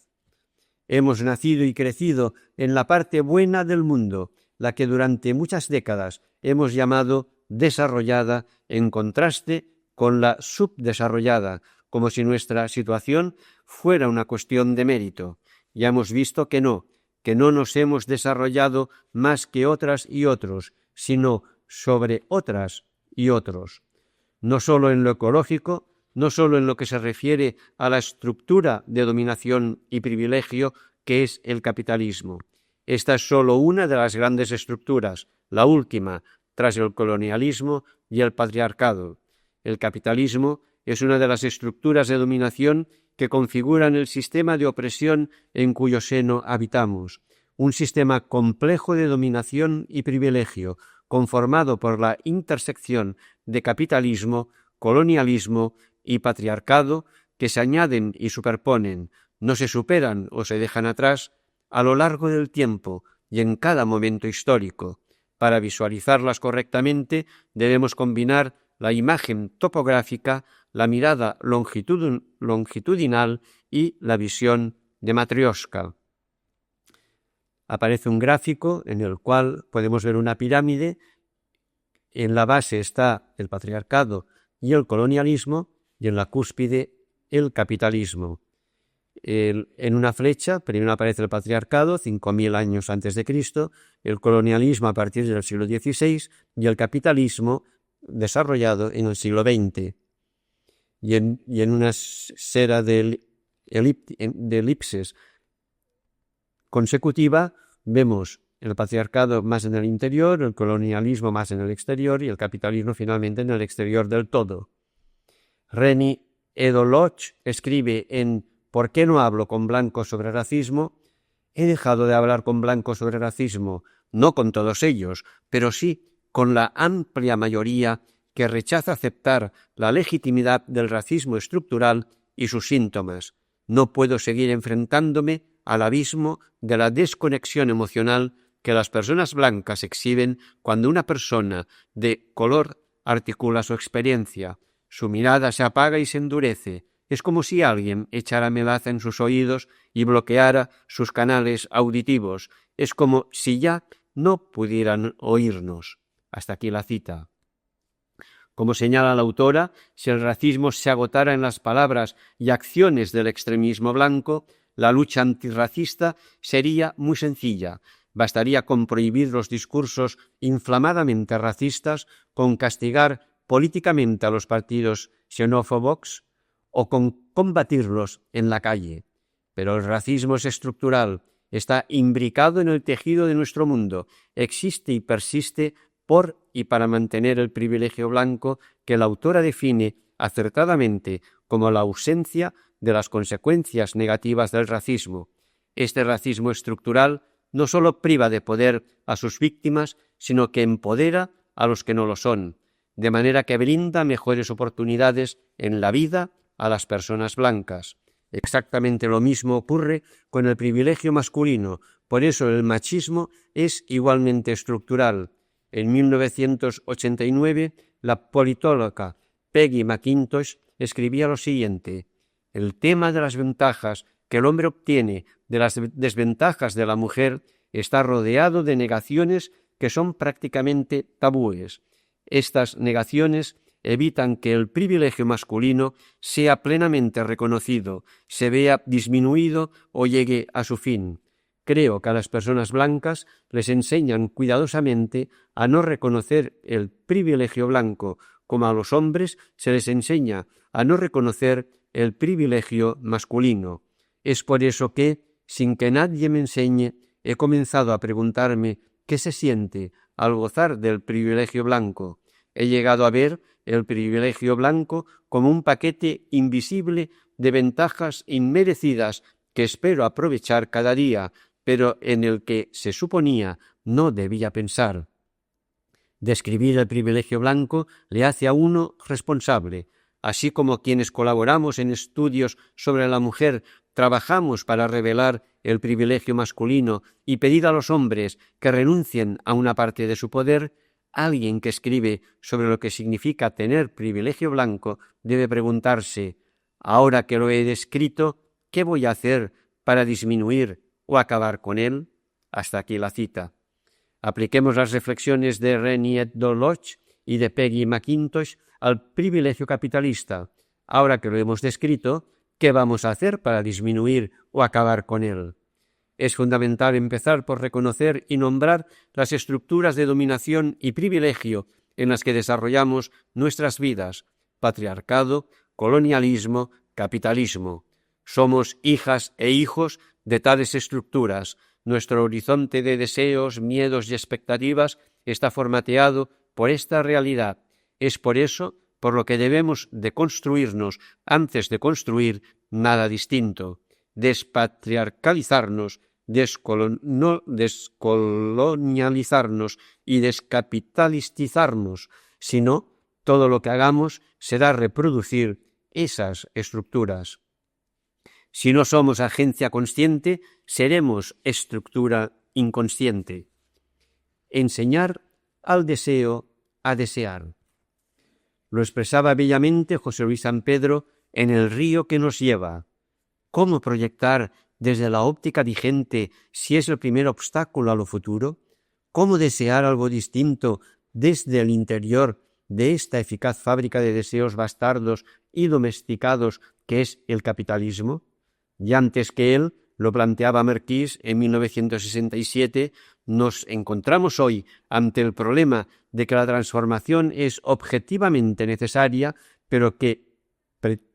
Hemos nacido y crecido en la parte buena del mundo, la que durante muchas décadas hemos llamado desarrollada en contraste con la subdesarrollada, como si nuestra situación fuera una cuestión de mérito. Ya hemos visto que no nos hemos desarrollado más que otras y otros, sino sobre otras y otros. No solo en lo ecológico, no solo en lo que se refiere a la estructura de dominación y privilegio que es el capitalismo. Esta es solo una de las grandes estructuras, la última, tras el colonialismo y el patriarcado. El capitalismo es una de las estructuras de dominación que configuran el sistema de opresión en cuyo seno habitamos, un sistema complejo de dominación y privilegio, conformado por la intersección de capitalismo, colonialismo y patriarcado que se añaden y superponen, no se superan o se dejan atrás a lo largo del tiempo y en cada momento histórico. Para visualizarlas correctamente debemos combinar la imagen topográfica, la mirada longitudinal y la visión de Matrioshka. Aparece un gráfico en el cual podemos ver una pirámide. En la base está el patriarcado y el colonialismo y en la cúspide el capitalismo. En una flecha primero aparece el patriarcado, 5.000 años antes de Cristo, el colonialismo a partir del siglo XVI y el capitalismo desarrollado en el siglo XX. Y en una sera de elipses consecutiva vemos el patriarcado más en el interior, el colonialismo más en el exterior y el capitalismo finalmente en el exterior del todo. René Edoloch escribe en ¿Por qué no hablo con blancos sobre racismo? He dejado de hablar con blancos sobre racismo, no con todos ellos, pero sí con la amplia mayoría que rechaza aceptar la legitimidad del racismo estructural y sus síntomas. No puedo seguir enfrentándome al abismo de la desconexión emocional que las personas blancas exhiben cuando una persona de color articula su experiencia. Su mirada se apaga y se endurece. Es como si alguien echara melaza en sus oídos y bloqueara sus canales auditivos. Es como si ya no pudieran oírnos. Hasta aquí la cita. Como señala la autora, si el racismo se agotara en las palabras y acciones del extremismo blanco, la lucha antirracista sería muy sencilla. Bastaría con prohibir los discursos inflamadamente racistas, con castigar políticamente a los partidos xenófobos o con combatirlos en la calle. Pero el racismo es estructural, está imbricado en el tejido de nuestro mundo, existe y persiste por y para mantener el privilegio blanco que la autora define acertadamente como la ausencia de las consecuencias negativas del racismo. Este racismo estructural no solo priva de poder a sus víctimas, sino que empodera a los que no lo son, de manera que brinda mejores oportunidades en la vida a las personas blancas. Exactamente lo mismo ocurre con el privilegio masculino, por eso el machismo es igualmente estructural. En 1989, la politóloga Peggy McIntosh escribía lo siguiente: el tema de las ventajas que el hombre obtiene de las desventajas de la mujer está rodeado de negaciones que son prácticamente tabúes. Estas negaciones evitan que el privilegio masculino sea plenamente reconocido, se vea disminuido o llegue a su fin. Creo que a las personas blancas les enseñan cuidadosamente a no reconocer el privilegio blanco, como a los hombres se les enseña a no reconocer el privilegio masculino. Es por eso que, sin que nadie me enseñe, he comenzado a preguntarme qué se siente al gozar del privilegio blanco. He llegado a ver el privilegio blanco como un paquete invisible de ventajas inmerecidas que espero aprovechar cada día, pero en el que se suponía no debía pensar. Describir el privilegio blanco le hace a uno responsable. Así como quienes colaboramos en estudios sobre la mujer trabajamos para revelar el privilegio masculino y pedir a los hombres que renuncien a una parte de su poder, alguien que escribe sobre lo que significa tener privilegio blanco debe preguntarse: ahora que lo he descrito, ¿qué voy a hacer para disminuir o acabar con él? Hasta aquí la cita. Apliquemos las reflexiones de Renier Doloch y de Peggy McIntosh al privilegio capitalista. Ahora que lo hemos descrito, ¿qué vamos a hacer para disminuir o acabar con él? Es fundamental empezar por reconocer y nombrar las estructuras de dominación y privilegio en las que desarrollamos nuestras vidas: patriarcado, colonialismo, capitalismo. Somos hijas e hijos de tales estructuras. Nuestro horizonte de deseos, miedos y expectativas está formateado por esta realidad. Es por eso por lo que debemos de construirnos antes de construir nada distinto, despatriarcalizarnos, descolonializarnos y descapitalizarnos. Si no, todo lo que hagamos será reproducir esas estructuras. Si no somos agencia consciente, seremos estructura inconsciente. Enseñar al deseo a desear. Lo expresaba bellamente José Luis San Pedro en El río que nos lleva. ¿Cómo proyectar desde la óptica vigente si es el primer obstáculo a lo futuro? ¿Cómo desear algo distinto desde el interior de esta eficaz fábrica de deseos bastardos y domesticados que es el capitalismo? Y antes que él, lo planteaba Marquis en 1967, nos encontramos hoy ante el problema de que la transformación es objetivamente necesaria, pero que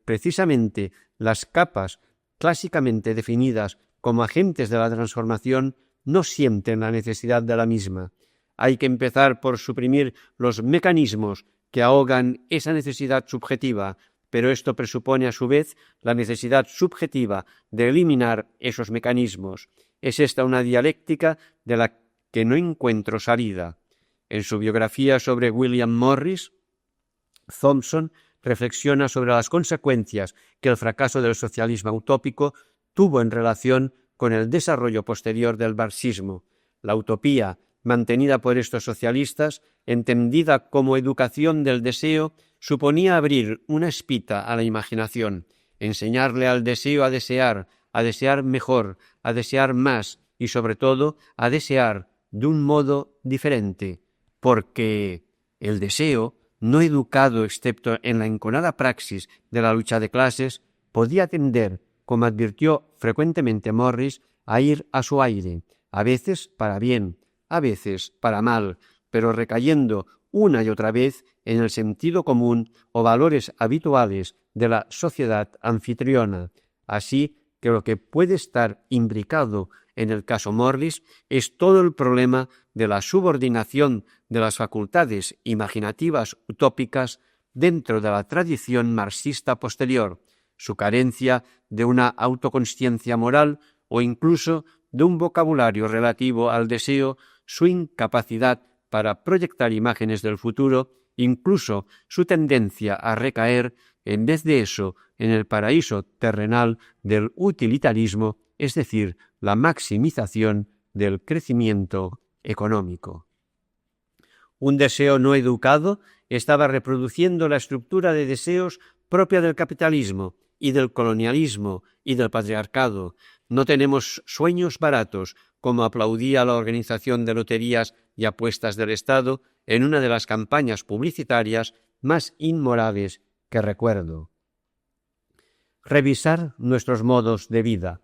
precisamente las capas clásicamente definidas como agentes de la transformación no sienten la necesidad de la misma. Hay que empezar por suprimir los mecanismos que ahogan esa necesidad subjetiva, pero esto presupone a su vez la necesidad subjetiva de eliminar esos mecanismos. Es esta una dialéctica de la que no encuentro salida. En su biografía sobre William Morris, Thompson reflexiona sobre las consecuencias que el fracaso del socialismo utópico tuvo en relación con el desarrollo posterior del marxismo. La utopía mantenida por estos socialistas, entendida como educación del deseo, suponía abrir una espita a la imaginación, enseñarle al deseo a desear mejor, a desear más y, sobre todo, a desear de un modo diferente, porque el deseo, no educado excepto en la enconada praxis de la lucha de clases, podía tender, como advirtió frecuentemente Morris, a ir a su aire, a veces para bien, a veces para mal, pero recayendo una y otra vez en el sentido común o valores habituales de la sociedad anfitriona. Así que lo que puede estar imbricado en el caso Morris es todo el problema de la subordinación de las facultades imaginativas utópicas dentro de la tradición marxista posterior, su carencia de una autoconsciencia moral o incluso de un vocabulario relativo al deseo, su incapacidad para proyectar imágenes del futuro, incluso su tendencia a recaer, en vez de eso, en el paraíso terrenal del utilitarismo, es decir, la maximización del crecimiento económico. Un deseo no educado estaba reproduciendo la estructura de deseos propia del capitalismo y del colonialismo y del patriarcado. No tenemos sueños baratos, como aplaudía la Organización de Loterías y Apuestas del Estado en una de las campañas publicitarias más inmorales que recuerdo. Revisar nuestros modos de vida.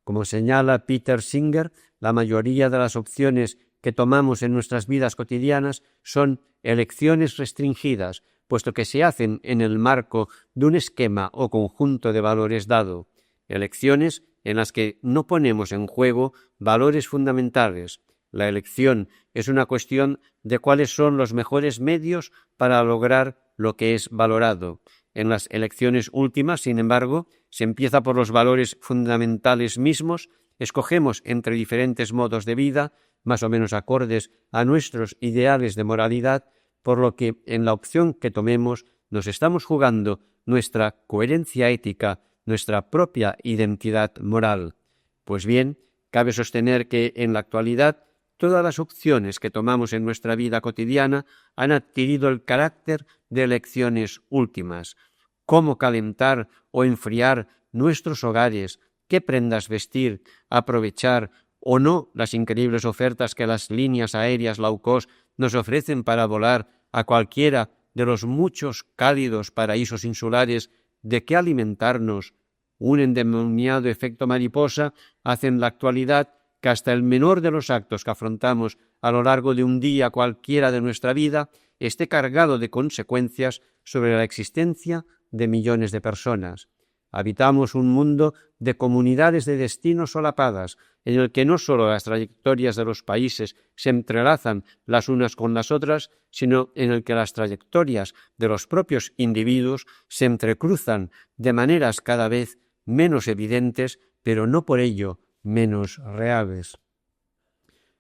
Como señala Peter Singer, la mayoría de las opciones que tomamos en nuestras vidas cotidianas son elecciones restringidas, puesto que se hacen en el marco de un esquema o conjunto de valores dado, elecciones en las que no ponemos en juego valores fundamentales. La elección es una cuestión de cuáles son los mejores medios para lograr lo que es valorado. En las elecciones últimas, sin embargo, se empieza por los valores fundamentales mismos, escogemos entre diferentes modos de vida, más o menos acordes a nuestros ideales de moralidad, por lo que en la opción que tomemos nos estamos jugando nuestra coherencia ética, nuestra propia identidad moral. Pues bien, cabe sostener que en la actualidad todas las opciones que tomamos en nuestra vida cotidiana han adquirido el carácter de elecciones últimas. Cómo calentar o enfriar nuestros hogares, qué prendas vestir, aprovechar o no las increíbles ofertas que las líneas aéreas low cost nos ofrecen para volar a cualquiera de los muchos cálidos paraísos insulares de que alimentarnos. Un endemoniado efecto mariposa hace en la actualidad que hasta el menor de los actos que afrontamos a lo largo de un día cualquiera de nuestra vida esté cargado de consecuencias sobre la existencia de millones de personas. Habitamos un mundo de comunidades de destinos solapadas, en el que no solo las trayectorias de los países se entrelazan las unas con las otras, sino en el que las trayectorias de los propios individuos se entrecruzan de maneras cada vez menos evidentes, pero no por ello menos reales.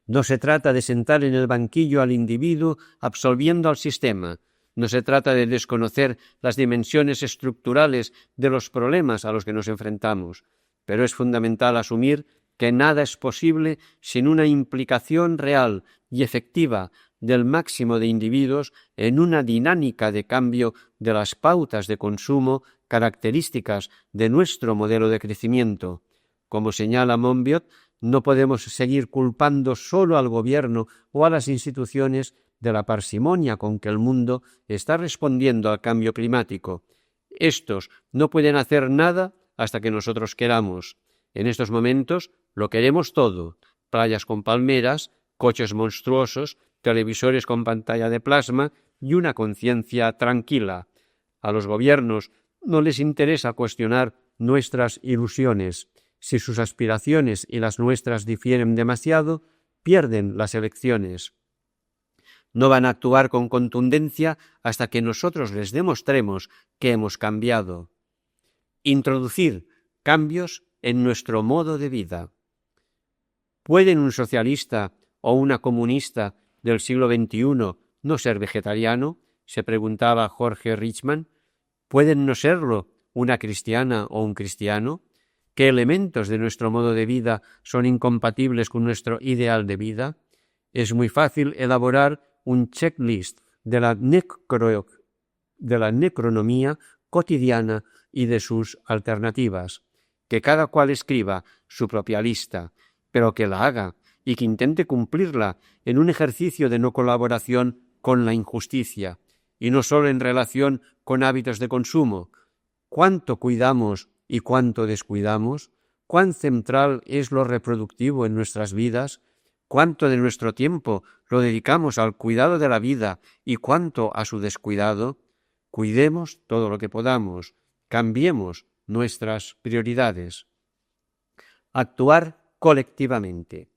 No se trata de sentar en el banquillo al individuo absolviendo al sistema. No se trata de desconocer las dimensiones estructurales de los problemas a los que nos enfrentamos, pero es fundamental asumir que nada es posible sin una implicación real y efectiva del máximo de individuos en una dinámica de cambio de las pautas de consumo características de nuestro modelo de crecimiento. Como señala Monbiot, no podemos seguir culpando solo al gobierno o a las instituciones de la parsimonia con que el mundo está respondiendo al cambio climático. Estos no pueden hacer nada hasta que nosotros queramos. En estos momentos lo queremos todo: playas con palmeras, coches monstruosos, televisores con pantalla de plasma y una conciencia tranquila. A los gobiernos no les interesa cuestionar nuestras ilusiones. Si sus aspiraciones y las nuestras difieren demasiado, pierden las elecciones. No van a actuar con contundencia hasta que nosotros les demostremos que hemos cambiado. Introducir cambios en nuestro modo de vida. ¿Pueden un socialista o una comunista del siglo XXI no ser vegetariano?, se preguntaba Jorge Richman. ¿Pueden no serlo una cristiana o un cristiano? ¿Qué elementos de nuestro modo de vida son incompatibles con nuestro ideal de vida? Es muy fácil elaborar un checklist de la necronomía cotidiana y de sus alternativas. Que cada cual escriba su propia lista, pero que la haga y que intente cumplirla en un ejercicio de no colaboración con la injusticia, y no solo en relación con hábitos de consumo. ¿Cuánto cuidamos y cuánto descuidamos? ¿Cuán central es lo reproductivo en nuestras vidas? ¿Cuánto de nuestro tiempo lo dedicamos al cuidado de la vida y cuánto a su descuidado? Cuidemos todo lo que podamos, cambiemos nuestras prioridades. Actuar colectivamente.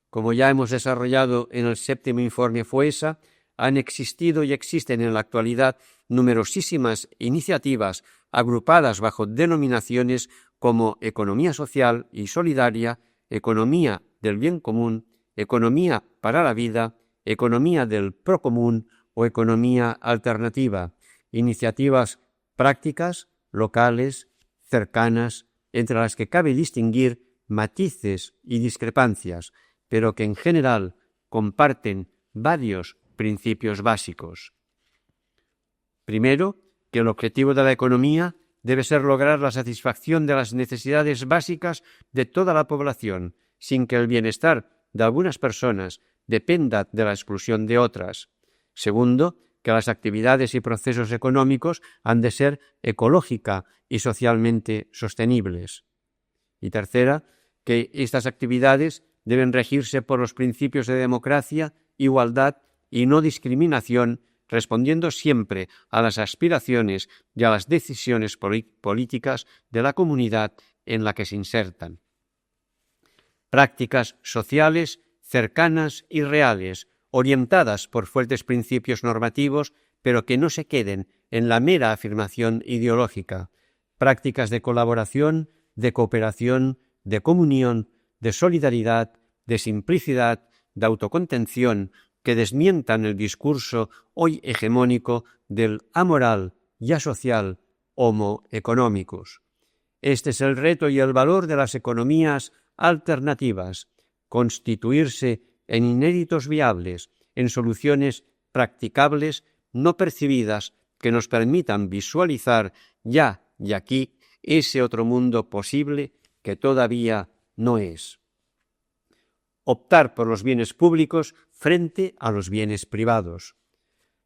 Como ya hemos desarrollado en el 7º informe FOESA, han existido y existen en la actualidad numerosísimas iniciativas agrupadas bajo denominaciones como economía social y solidaria, economía del bien común, economía para la vida, economía del procomún o economía alternativa, iniciativas prácticas, locales, cercanas, entre las que cabe distinguir matices y discrepancias, pero que en general comparten varios principios básicos. Primero, que el objetivo de la economía debe ser lograr la satisfacción de las necesidades básicas de toda la población, sin que el bienestar de algunas personas dependa de la exclusión de otras. Segundo, que las actividades y procesos económicos han de ser ecológica y socialmente sostenibles. Y tercera, que estas actividades deben regirse por los principios de democracia, igualdad y no discriminación, respondiendo siempre a las aspiraciones y a las decisiones políticas de la comunidad en la que se insertan. Prácticas sociales cercanas y reales, orientadas por fuertes principios normativos, pero que no se queden en la mera afirmación ideológica. Prácticas de colaboración, de cooperación, de comunión, de solidaridad, de simplicidad, de autocontención, que desmientan el discurso hoy hegemónico del amoral y asocial homo economicus. Este es el reto y el valor de las economías alternativas, constituirse en inéditos viables, en soluciones practicables, no percibidas, que nos permitan visualizar ya y aquí ese otro mundo posible que todavía no es. Optar por los bienes públicos frente a los bienes privados.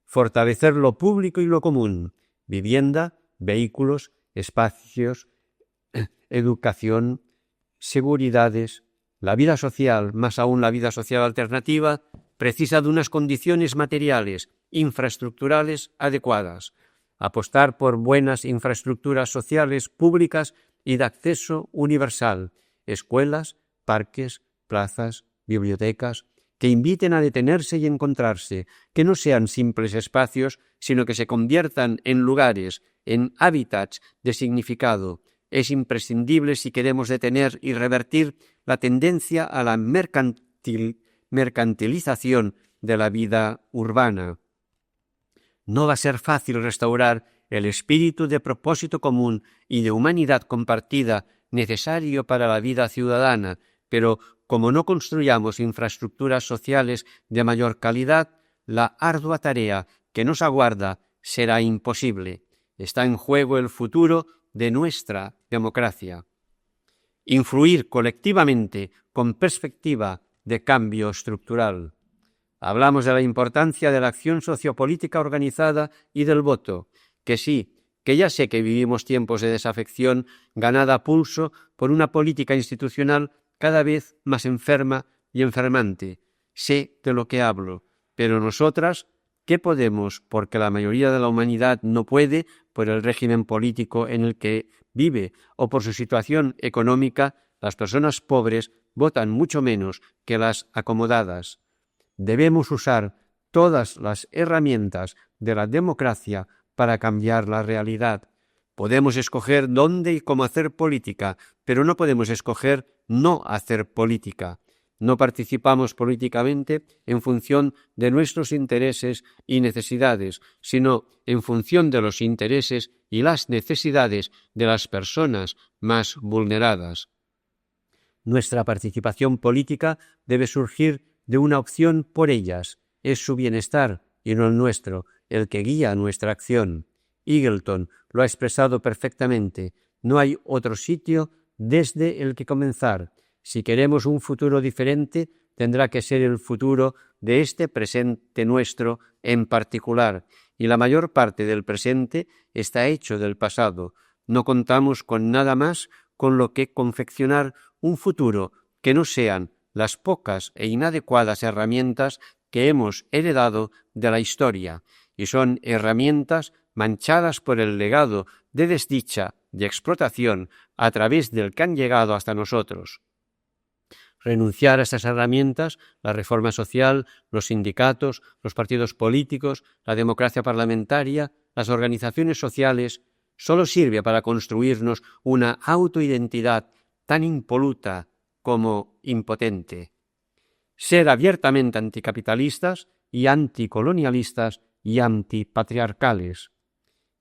Fortalecer lo público y lo común, vivienda, vehículos, espacios, educación, seguridades. La vida social, más aún la vida social alternativa, precisa de unas condiciones materiales, infraestructurales adecuadas. Apostar por buenas infraestructuras sociales públicas y de acceso universal, escuelas, parques, plazas, bibliotecas, que inviten a detenerse y encontrarse, que no sean simples espacios, sino que se conviertan en lugares, en hábitats de significado. Es imprescindible si queremos detener y revertir la tendencia a la mercantilización de la vida urbana. No va a ser fácil restaurar el espíritu de propósito común y de humanidad compartida necesario para la vida ciudadana, pero como no construyamos infraestructuras sociales de mayor calidad, la ardua tarea que nos aguarda será imposible. Está en juego el futuro de nuestra democracia. Influir colectivamente con perspectiva de cambio estructural. Hablamos de la importancia de la acción sociopolítica organizada y del voto, que sí, que ya sé que vivimos tiempos de desafección ganada a pulso por una política institucional cada vez más enferma y enfermante. Sé de lo que hablo, pero nosotras, ¿qué podemos? Porque la mayoría de la humanidad no puede, por el régimen político en el que vive o por su situación económica. Las personas pobres votan mucho menos que las acomodadas. Debemos usar todas las herramientas de la democracia para cambiar la realidad. Podemos escoger dónde y cómo hacer política, pero no podemos escoger no hacer política. No participamos políticamente en función de nuestros intereses y necesidades, sino en función de los intereses y las necesidades de las personas más vulneradas. Nuestra participación política debe surgir de una opción por ellas. Es su bienestar, y no el nuestro, el que guía nuestra acción. Eagleton lo ha expresado perfectamente. No hay otro sitio desde el que comenzar. Si queremos un futuro diferente, tendrá que ser el futuro de este presente nuestro en particular, y la mayor parte del presente está hecho del pasado. No contamos con nada más con lo que confeccionar un futuro que no sean las pocas e inadecuadas herramientas que hemos heredado de la historia, y son herramientas manchadas por el legado de desdicha, de explotación, a través del que han llegado hasta nosotros. Renunciar a estas herramientas, la reforma social, los sindicatos, los partidos políticos, la democracia parlamentaria, las organizaciones sociales solo sirve para construirnos una autoidentidad tan impoluta como impotente. Ser abiertamente anticapitalistas y anticolonialistas y antipatriarcales.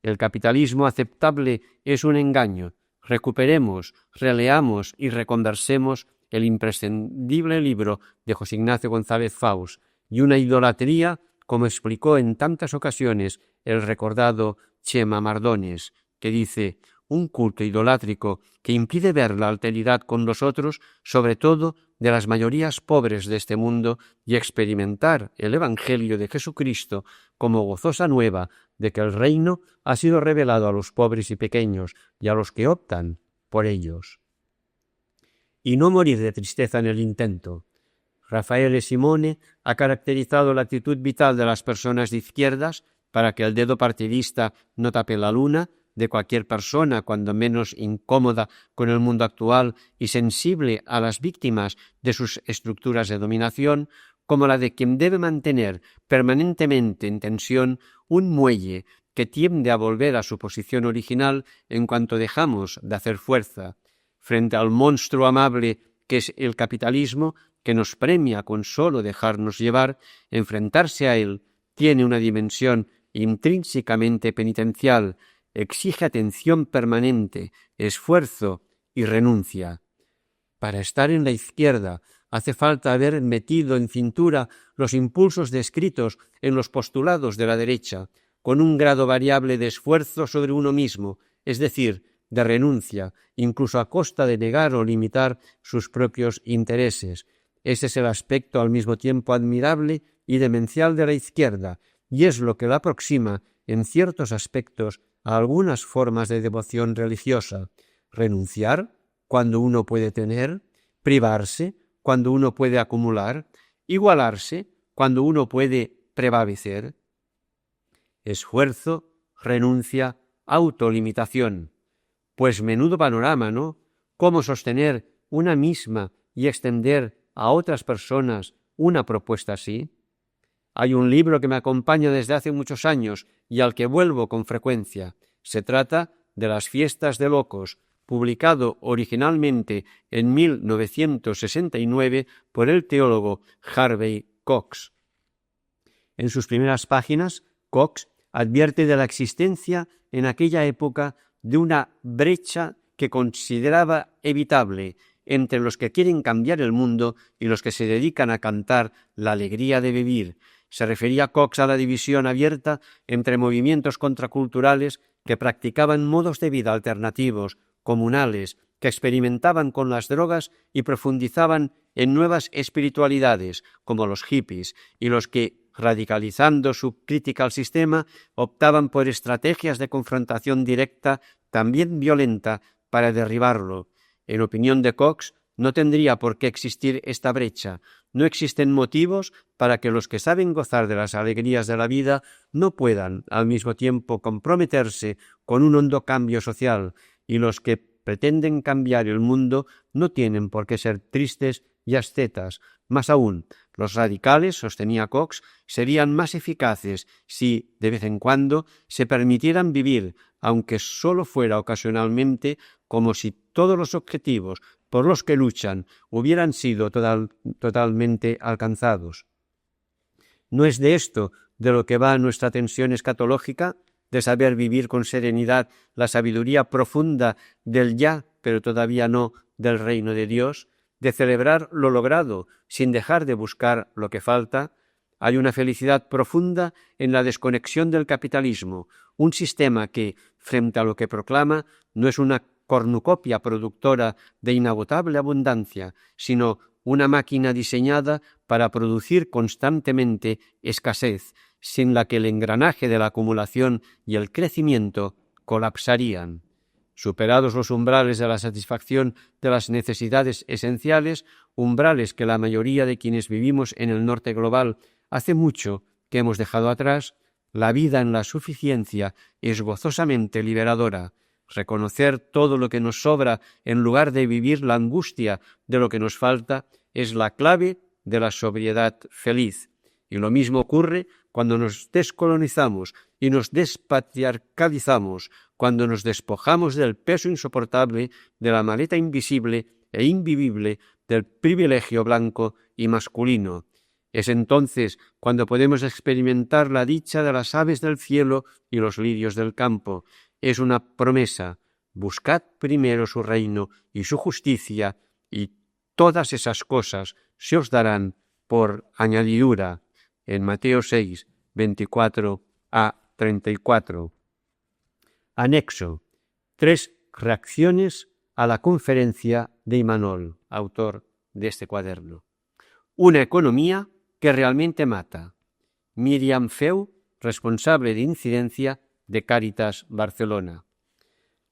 El capitalismo aceptable es un engaño. Recuperemos, releamos y reconversemos el imprescindible libro de José Ignacio González Faus y una idolatría, como explicó en tantas ocasiones el recordado Chema Mardones, que dice: un culto idolátrico que impide ver la alteridad con los otros, sobre todo de las mayorías pobres de este mundo, y experimentar el Evangelio de Jesucristo como gozosa nueva de que el reino ha sido revelado a los pobres y pequeños y a los que optan por ellos. Y no morir de tristeza en el intento. Raffaele Simone ha caracterizado la actitud vital de las personas de izquierdas para que el dedo partidista no tape la luna de cualquier persona, cuando menos incómoda con el mundo actual y sensible a las víctimas de sus estructuras de dominación, como la de quien debe mantener permanentemente en tensión un muelle que tiende a volver a su posición original en cuanto dejamos de hacer fuerza. Frente al monstruo amable que es el capitalismo, que nos premia con solo dejarnos llevar, enfrentarse a él tiene una dimensión intrínsecamente penitencial, exige atención permanente, esfuerzo y renuncia. Para estar en la izquierda hace falta haber metido en cintura los impulsos descritos en los postulados de la derecha, con un grado variable de esfuerzo sobre uno mismo, es decir, de renuncia, incluso a costa de negar o limitar sus propios intereses. Ese es el aspecto al mismo tiempo admirable y demencial de la izquierda, y es lo que la aproxima, en ciertos aspectos, a algunas formas de devoción religiosa. Renunciar cuando uno puede tener, privarse cuando uno puede acumular, igualarse cuando uno puede prevalecer. Esfuerzo, renuncia, autolimitación. Pues menudo panorama, ¿no? ¿Cómo sostener una misma y extender a otras personas una propuesta así? Hay un libro que me acompaña desde hace muchos años y al que vuelvo con frecuencia. Se trata de Las fiestas de locos, publicado originalmente en 1969 por el teólogo Harvey Cox. En sus primeras páginas, Cox advierte de la existencia en aquella época de una brecha que consideraba evitable entre los que quieren cambiar el mundo y los que se dedican a cantar la alegría de vivir. Se refería Cox a la división abierta entre movimientos contraculturales que practicaban modos de vida alternativos, comunales, que experimentaban con las drogas y profundizaban en nuevas espiritualidades, como los hippies, y los que, radicalizando su crítica al sistema, optaban por estrategias de confrontación directa, también violenta, para derribarlo. En opinión de Cox, no tendría por qué existir esta brecha. No existen motivos para que los que saben gozar de las alegrías de la vida no puedan, al mismo tiempo, comprometerse con un hondo cambio social, y los que pretenden cambiar el mundo no tienen por qué ser tristes y ascetas. Más aún, los radicales, sostenía Cox, serían más eficaces si, de vez en cuando, se permitieran vivir, aunque solo fuera ocasionalmente, como si todos los objetivos por los que luchan hubieran sido totalmente alcanzados. ¿No es de esto de lo que va nuestra tensión escatológica, de saber vivir con serenidad la sabiduría profunda del ya, pero todavía no, del reino de Dios, de celebrar lo logrado sin dejar de buscar lo que falta? Hay una felicidad profunda en la desconexión del capitalismo, un sistema que, frente a lo que proclama, no es una cornucopia productora de inagotable abundancia, sino una máquina diseñada para producir constantemente escasez, sin la que el engranaje de la acumulación y el crecimiento colapsarían. Superados los umbrales de la satisfacción de las necesidades esenciales, umbrales que la mayoría de quienes vivimos en el norte global hace mucho que hemos dejado atrás, la vida en la suficiencia es gozosamente liberadora. Reconocer todo lo que nos sobra en lugar de vivir la angustia de lo que nos falta es la clave de la sobriedad feliz. Y lo mismo ocurre cuando nos descolonizamos y nos despatriarcalizamos, cuando nos despojamos del peso insoportable de la maleta invisible e invivible del privilegio blanco y masculino. Es entonces cuando podemos experimentar la dicha de las aves del cielo y los lirios del campo. Es una promesa: buscad primero su reino y su justicia, y todas esas cosas se os darán por añadidura. En Mateo 6, 24 a 34. Anexo: 3 reacciones a la conferencia de Imanol, autor de este cuaderno. Una economía que realmente mata. Miriam Feu, responsable de incidencia de Cáritas Barcelona.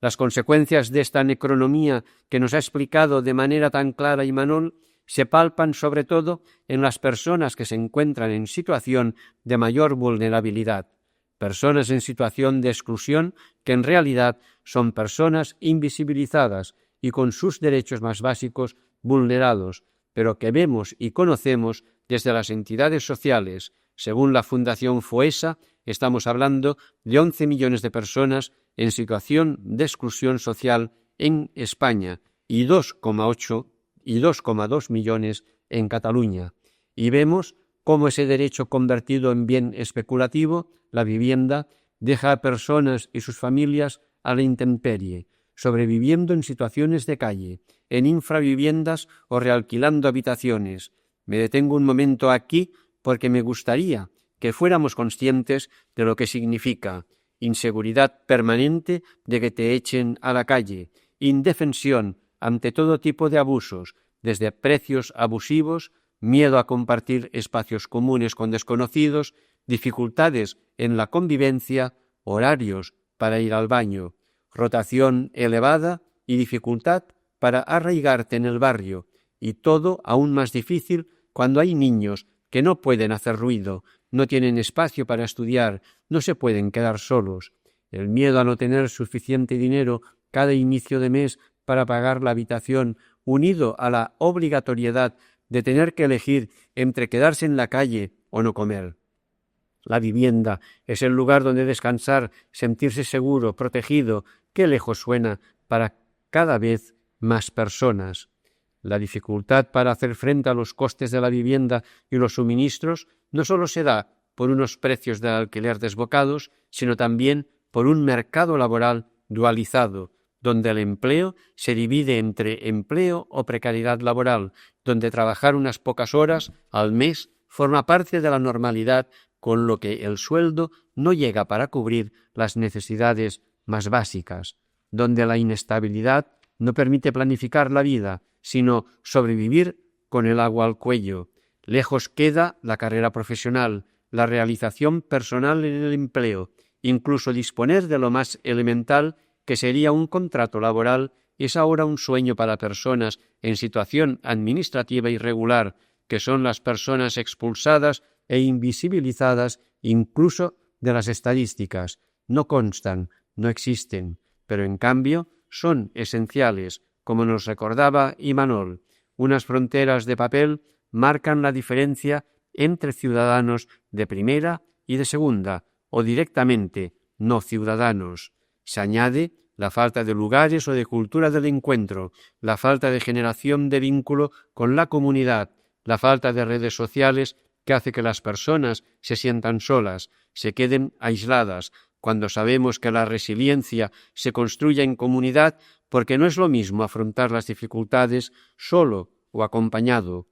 Las consecuencias de esta necronomía que nos ha explicado de manera tan clara Imanol se palpan sobre todo en las personas que se encuentran en situación de mayor vulnerabilidad, personas en situación de exclusión que en realidad son personas invisibilizadas y con sus derechos más básicos vulnerados, pero que vemos y conocemos desde las entidades sociales. Según la Fundación Foessa, estamos hablando de 11 millones de personas en situación de exclusión social en España y 2,8 y 2,2 millones en Cataluña. Y vemos cómo ese derecho convertido en bien especulativo, la vivienda, deja a personas y sus familias a la intemperie, sobreviviendo en situaciones de calle, en infraviviendas o realquilando habitaciones. Me detengo un momento aquí porque me gustaría que fuéramos conscientes de lo que significa inseguridad permanente de que te echen a la calle, indefensión ante todo tipo de abusos, desde precios abusivos, miedo a compartir espacios comunes con desconocidos, dificultades en la convivencia, horarios para ir al baño, rotación elevada y dificultad para arraigarte en el barrio, y todo aún más difícil cuando hay niños que no pueden hacer ruido, no tienen espacio para estudiar, no se pueden quedar solos. El miedo a no tener suficiente dinero cada inicio de mes para pagar la habitación, unido a la obligatoriedad de tener que elegir entre quedarse en la calle o no comer. La vivienda es el lugar donde descansar, sentirse seguro, protegido. Qué lejos suena para cada vez más personas. La dificultad para hacer frente a los costes de la vivienda y los suministros no solo se da por unos precios de alquiler desbocados, sino también por un mercado laboral dualizado, donde el empleo se divide entre empleo o precariedad laboral, donde trabajar unas pocas horas al mes forma parte de la normalidad, con lo que el sueldo no llega para cubrir las necesidades más básicas, donde la inestabilidad no permite planificar la vida, sino sobrevivir con el agua al cuello. Lejos queda la carrera profesional, la realización personal en el empleo, incluso disponer de lo más elemental que sería un contrato laboral es ahora un sueño para personas en situación administrativa irregular, que son las personas expulsadas e invisibilizadas incluso de las estadísticas. No constan, no existen, pero en cambio son esenciales, como nos recordaba Imanol. Unas fronteras de papel marcan la diferencia entre ciudadanos de primera y de segunda, o directamente no ciudadanos. Se añade la falta de lugares o de cultura del encuentro, la falta de generación de vínculo con la comunidad, la falta de redes sociales que hace que las personas se sientan solas, se queden aisladas, cuando sabemos que la resiliencia se construye en comunidad, porque no es lo mismo afrontar las dificultades solo o acompañado.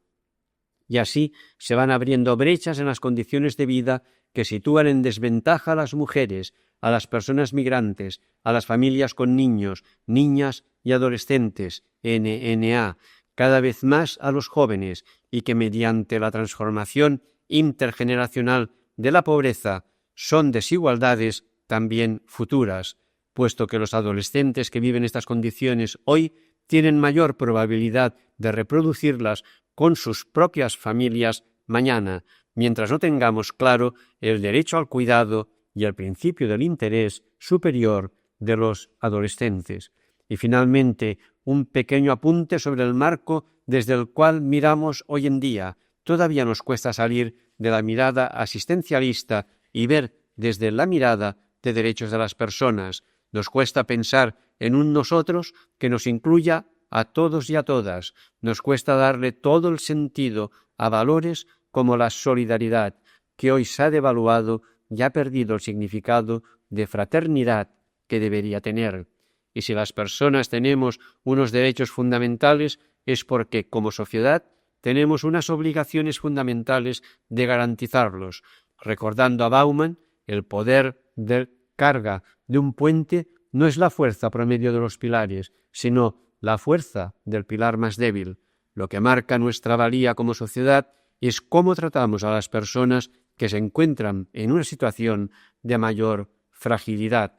Y así se van abriendo brechas en las condiciones de vida que sitúan en desventaja a las mujeres, a las personas migrantes, a las familias con niños, niñas y adolescentes, NNA, cada vez más a los jóvenes, y que mediante la transformación intergeneracional de la pobreza son desigualdades también futuras, puesto que los adolescentes que viven estas condiciones hoy tienen mayor probabilidad de reproducirlas con sus propias familias mañana, mientras no tengamos claro el derecho al cuidado y el principio del interés superior de los adolescentes. Y finalmente, un pequeño apunte sobre el marco desde el cual miramos hoy en día. todavía nos cuesta salir de la mirada asistencialista y ver desde la mirada de derechos de las personas. Nos cuesta pensar en un nosotros que nos incluya a todos y a todas. Nos cuesta darle todo el sentido a valores como la solidaridad, que hoy se ha devaluado y ha perdido el significado de fraternidad que debería tener. Y si las personas tenemos unos derechos fundamentales es porque, como sociedad, tenemos unas obligaciones fundamentales de garantizarlos. Recordando a Bauman, el poder de carga de un puente no es la fuerza promedio de los pilares, sino la fuerza del pilar más débil. Lo que marca nuestra valía como sociedad es cómo tratamos a las personas que se encuentran en una situación de mayor fragilidad.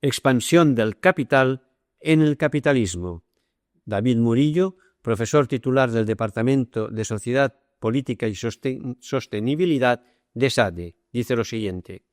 Expansión del capital en el capitalismo. David Murillo, profesor titular del Departamento de Sociedad, Política y Sostenibilidad de SADE, dice lo siguiente: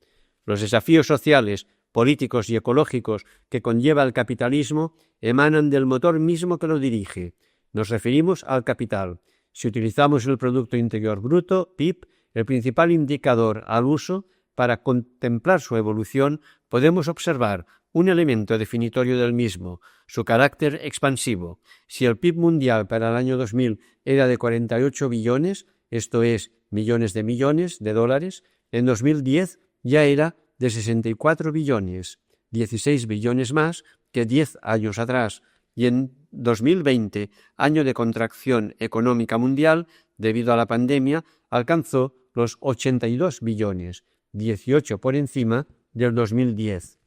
los desafíos sociales, políticos y ecológicos que conlleva el capitalismo emanan del motor mismo que lo dirige. Nos referimos al capital. Si utilizamos el Producto Interior Bruto, PIB, el principal indicador al uso, para contemplar su evolución, podemos observar un elemento definitorio del mismo, su carácter expansivo. Si el PIB mundial para el año 2000 era de 48 billones, esto es, millones de dólares, en 2010 ya era de 64 billones, 16 billones más que 10 años atrás, y en 2020, año de contracción económica mundial, debido a la pandemia, alcanzó los 82 billones, 18 por encima del 2010.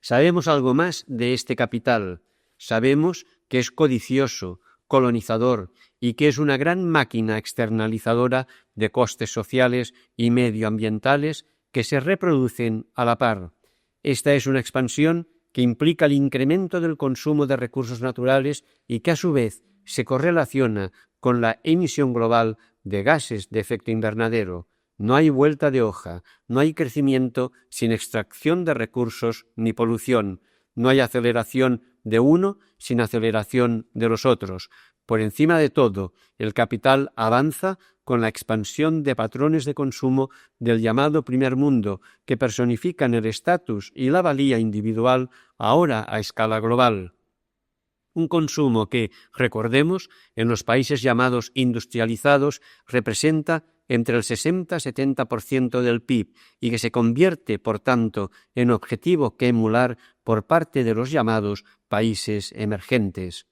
Sabemos algo más de este capital. Sabemos que es codicioso, colonizador y que es una gran máquina externalizadora de costes sociales y medioambientales que se reproducen a la par. Esta es una expansión que implica el incremento del consumo de recursos naturales y que a su vez se correlaciona con la emisión global de gases de efecto invernadero. No hay vuelta de hoja, no hay crecimiento sin extracción de recursos ni polución, no hay aceleración de uno sin aceleración de los otros. Por encima de todo, el capital avanza con la expansión de patrones de consumo del llamado primer mundo, que personifican el estatus y la valía individual ahora a escala global. Un consumo que, recordemos, en los países llamados industrializados representa entre el 60-70% del PIB y que se convierte, por tanto, en objetivo que emular por parte de los llamados países emergentes.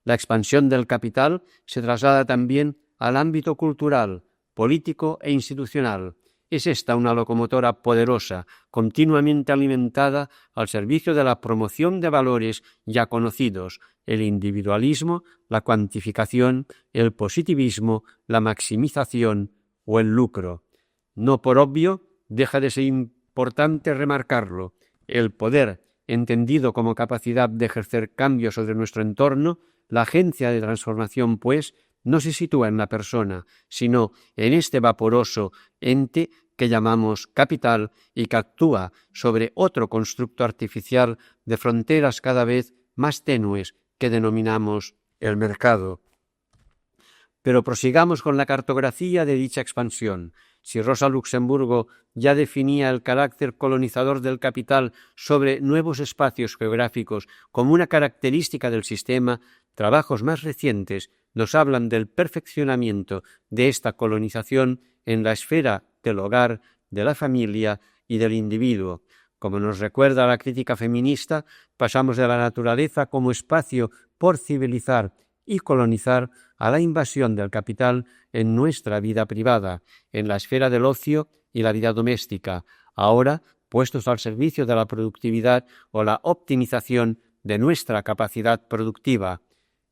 La expansión del capital se traslada también al ámbito cultural, político e institucional. Es esta una locomotora poderosa, continuamente alimentada al servicio de la promoción de valores ya conocidos, el individualismo, la cuantificación, el positivismo, la maximización o el lucro. No por obvio, deja de ser importante remarcarlo. El poder, entendido como capacidad de ejercer cambios sobre nuestro entorno, la agencia de transformación, pues, no se sitúa en la persona, sino en este vaporoso ente que llamamos capital y que actúa sobre otro constructo artificial de fronteras cada vez más tenues que denominamos el mercado. Pero prosigamos con la cartografía de dicha expansión. Si Rosa Luxemburgo ya definía el carácter colonizador del capital sobre nuevos espacios geográficos como una característica del sistema, trabajos más recientes nos hablan del perfeccionamiento de esta colonización en la esfera del hogar, de la familia y del individuo. Como nos recuerda la crítica feminista, pasamos de la naturaleza como espacio por civilizar y colonizar a la invasión del capital en nuestra vida privada, en la esfera del ocio y la vida doméstica, ahora puestos al servicio de la productividad o la optimización de nuestra capacidad productiva.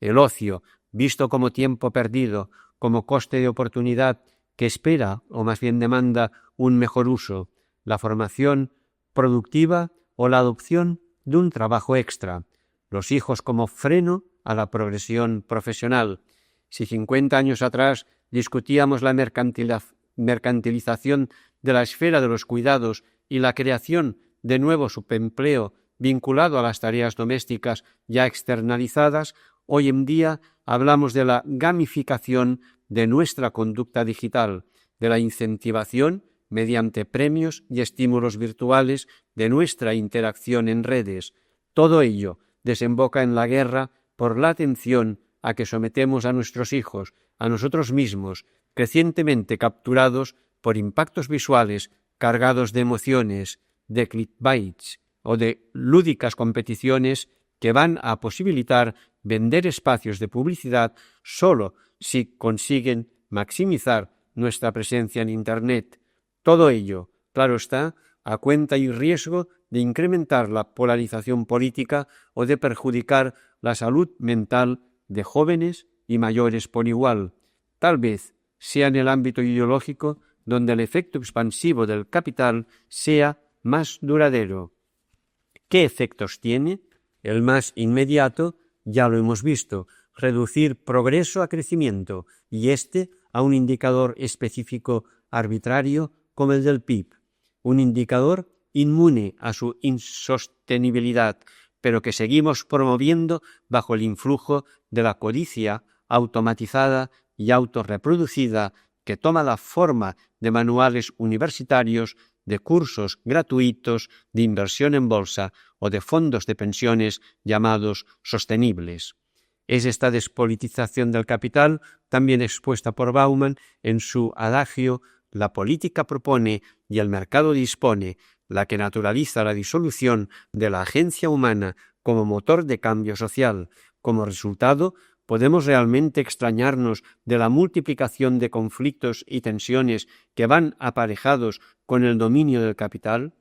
El ocio, visto como tiempo perdido, como coste de oportunidad que espera o más bien demanda un mejor uso, la formación productiva o la adopción de un trabajo extra, los hijos como freno a la progresión profesional. Si 50 años atrás discutíamos la mercantilización de la esfera de los cuidados y la creación de nuevo subempleo vinculado a las tareas domésticas ya externalizadas, Hoy en día hablamos de la gamificación de nuestra conducta digital, de la incentivación mediante premios y estímulos virtuales de nuestra interacción en redes. Todo ello desemboca en la guerra por la atención a que sometemos a nuestros hijos, a nosotros mismos, crecientemente capturados por impactos visuales cargados de emociones, de clickbaits o de lúdicas competiciones que van a posibilitar vender espacios de publicidad solo si consiguen maximizar nuestra presencia en Internet. Todo ello, claro está, a cuenta y riesgo de incrementar la polarización política o de perjudicar la salud mental de jóvenes y mayores por igual. Tal vez sea en el ámbito ideológico donde el efecto expansivo del capital sea más duradero. ¿Qué efectos tiene? El más inmediato, ya lo hemos visto, reducir progreso a crecimiento y a un indicador específico arbitrario como el del PIB, un indicador inmune a su insostenibilidad, pero que seguimos promoviendo bajo el influjo de la codicia automatizada y autorreproducida que toma la forma de manuales universitarios, de cursos gratuitos, de inversión en bolsa o de fondos de pensiones llamados sostenibles. Es esta despolitización del capital, también expuesta por Bauman en su adagio «La política propone y el mercado dispone», la que naturaliza la disolución de la agencia humana como motor de cambio social. Como resultado, ¿podemos realmente extrañarnos de la multiplicación de conflictos y tensiones que van aparejados con el dominio del capital?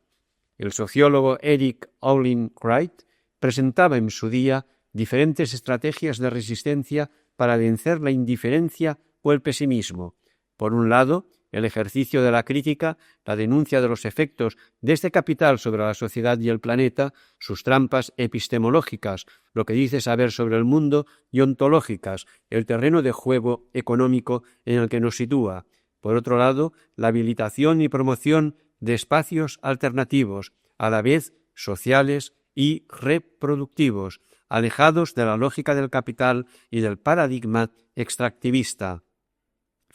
El sociólogo Eric Olin Wright presentaba en su día diferentes estrategias de resistencia para vencer la indiferencia o el pesimismo. Por un lado, el ejercicio de la crítica, la denuncia de los efectos de este capital sobre la sociedad y el planeta, sus trampas epistemológicas, lo que dice saber sobre el mundo, y ontológicas, el terreno de juego económico en el que nos sitúa. Por otro lado, la habilitación y promoción de espacios alternativos, a la vez sociales y reproductivos, alejados de la lógica del capital y del paradigma extractivista.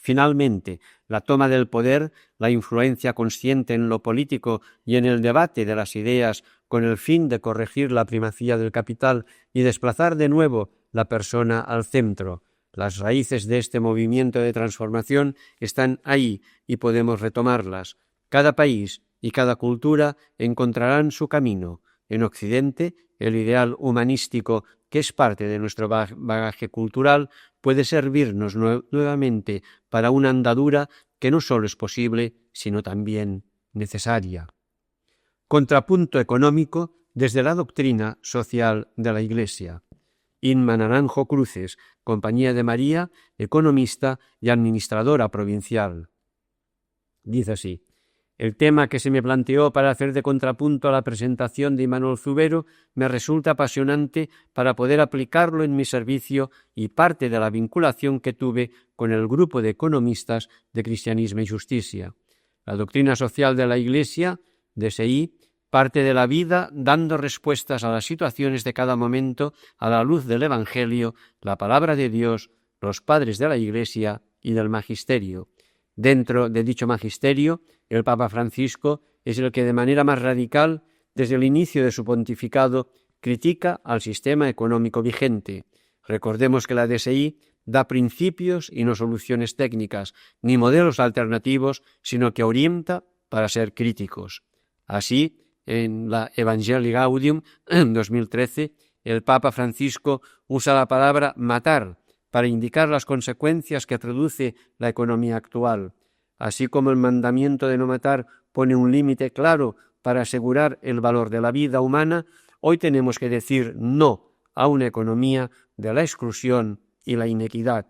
Finalmente, la toma del poder, la influencia consciente en lo político y en el debate de las ideas con el fin de corregir la primacía del capital y desplazar de nuevo la persona al centro. Las raíces de este movimiento de transformación están ahí y podemos retomarlas. Cada país y cada cultura encontrarán su camino. En Occidente, el ideal humanístico, que es parte de nuestro bagaje cultural, puede servirnos nuevamente para una andadura que no solo es posible, sino también necesaria. Contrapunto económico desde la doctrina social de la Iglesia. Inma Naranjo Cruces, Compañía de María, economista y administradora provincial. Dice así: el tema que se me planteó para hacer de contrapunto a la presentación de Imanol Zubero me resulta apasionante para poder aplicarlo en mi servicio y parte de la vinculación que tuve con el grupo de economistas de Cristianismo y Justicia. La doctrina social de la Iglesia, DSI, parte de la vida dando respuestas a las situaciones de cada momento a la luz del Evangelio, la palabra de Dios, los padres de la Iglesia y del magisterio. Dentro de dicho magisterio, el Papa Francisco es el que de manera más radical, desde el inicio de su pontificado, critica al sistema económico vigente. Recordemos que la DSI da principios y no soluciones técnicas, ni modelos alternativos, sino que orienta para ser críticos. Así, en la Evangelii Gaudium, en 2013, el Papa Francisco usa la palabra matar para indicar las consecuencias que produce la economía actual. Así como el mandamiento de no matar pone un límite claro para asegurar el valor de la vida humana, hoy tenemos que decir no a una economía de la exclusión y la inequidad.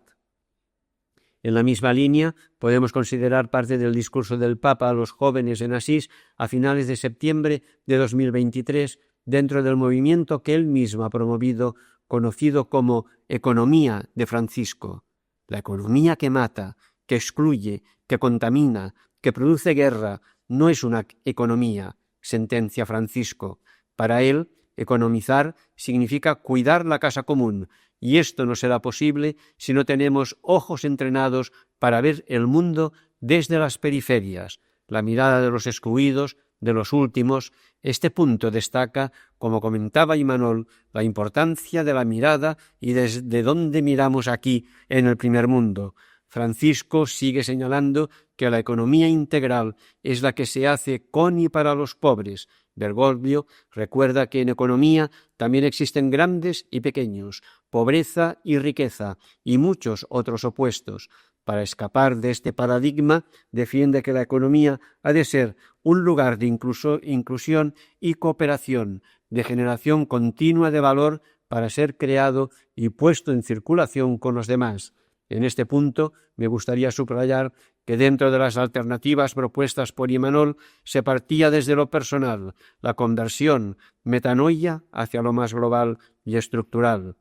En la misma línea, podemos considerar parte del discurso del Papa a los jóvenes en Asís a finales de septiembre de 2023, dentro del movimiento que él mismo ha promovido, conocido como Economía de Francisco. La economía que mata, que excluye, que contamina, que produce guerra, no es una economía, sentencia Francisco. Para él, economizar significa cuidar la casa común, y esto no será posible si no tenemos ojos entrenados para ver el mundo desde las periferias, la mirada de los excluidos, de los últimos. Este punto destaca, como comentaba Imanol, la importancia de la mirada y desde dónde miramos aquí en el primer mundo. Francisco sigue señalando que la economía integral es la que se hace con y para los pobres. Bergoglio recuerda que en economía también existen grandes y pequeños, pobreza y riqueza, y muchos otros opuestos. Para escapar de este paradigma, defiende que la economía ha de ser un lugar de inclusión y cooperación, de generación continua de valor para ser creado y puesto en circulación con los demás. En este punto me gustaría subrayar que dentro de las alternativas propuestas por Imanol se partía desde lo personal, la conversión, metanoia hacia lo más global y estructural.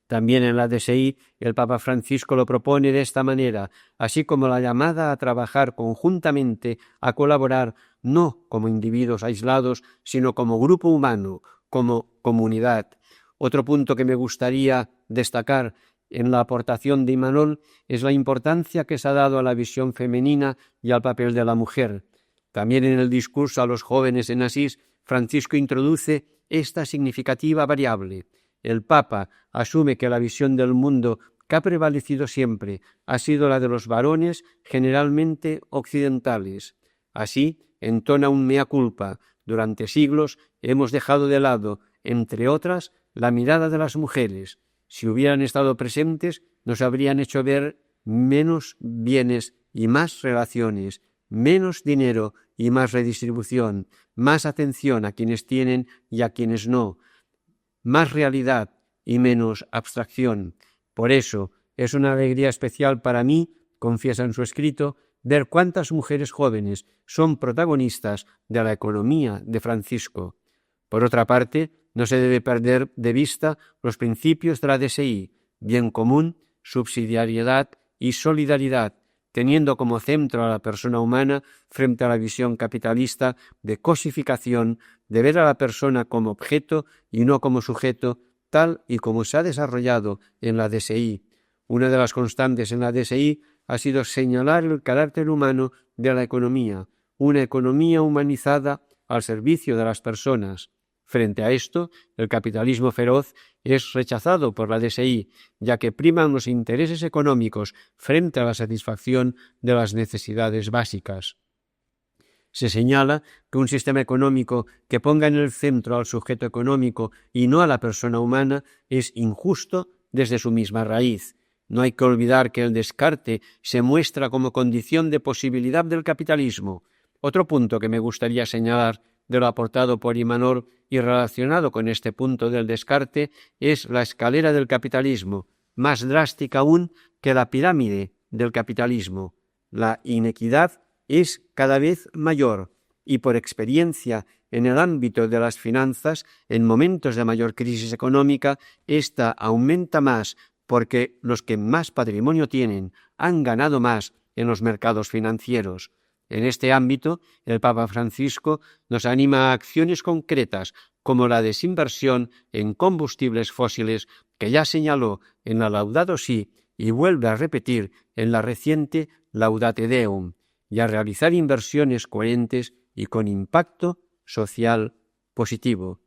También en la DSI el Papa Francisco lo propone de esta manera, así como la llamada a trabajar conjuntamente, a colaborar, no como individuos aislados, sino como grupo humano, como comunidad. Otro punto que me gustaría destacar en la aportación de Imanol es la importancia que se ha dado a la visión femenina y al papel de la mujer. También en el discurso a los jóvenes en Asís, Francisco introduce esta significativa variable. El Papa asume que la visión del mundo que ha prevalecido siempre ha sido la de los varones generalmente occidentales. Así, entona un mea culpa. Durante siglos hemos dejado de lado, entre otras, la mirada de las mujeres. Si hubieran estado presentes, nos habrían hecho ver menos bienes y más relaciones, menos dinero y más redistribución, más atención a quienes tienen y a quienes no, más realidad y menos abstracción. Por eso es una alegría especial para mí, confiesa en su escrito, ver cuántas mujeres jóvenes son protagonistas de la economía de Francisco. Por otra parte, no se debe perder de vista los principios de la DSI, bien común, subsidiariedad y solidaridad, teniendo como centro a la persona humana frente a la visión capitalista de cosificación, de ver a la persona como objeto y no como sujeto, tal y como se ha desarrollado en la DSI. Una de las constantes en la DSI ha sido señalar el carácter humano de la economía, una economía humanizada al servicio de las personas. Frente a esto, el capitalismo feroz es rechazado por la DSI, ya que priman los intereses económicos frente a la satisfacción de las necesidades básicas. Se señala que un sistema económico que ponga en el centro al sujeto económico y no a la persona humana es injusto desde su misma raíz. No hay que olvidar que el descarte se muestra como condición de posibilidad del capitalismo. Otro punto que me gustaría señalar de lo aportado por Imanol y relacionado con este punto del descarte es la escalera del capitalismo, más drástica aún que la pirámide del capitalismo. La inequidad es cada vez mayor y por experiencia en el ámbito de las finanzas, en momentos de mayor crisis económica, esta aumenta más porque los que más patrimonio tienen han ganado más en los mercados financieros. En este ámbito, el Papa Francisco nos anima a acciones concretas como la desinversión en combustibles fósiles que ya señaló en la Laudato Si y vuelve a repetir en la reciente Laudate Deum, y a realizar inversiones coherentes y con impacto social positivo.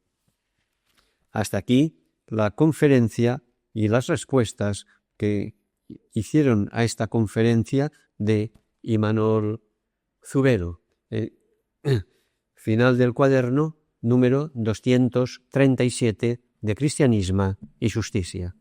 Hasta aquí la conferencia y las respuestas que hicieron a esta conferencia de Imanol Zubero. Final del cuaderno número 237 de Cristianisme y Justicia.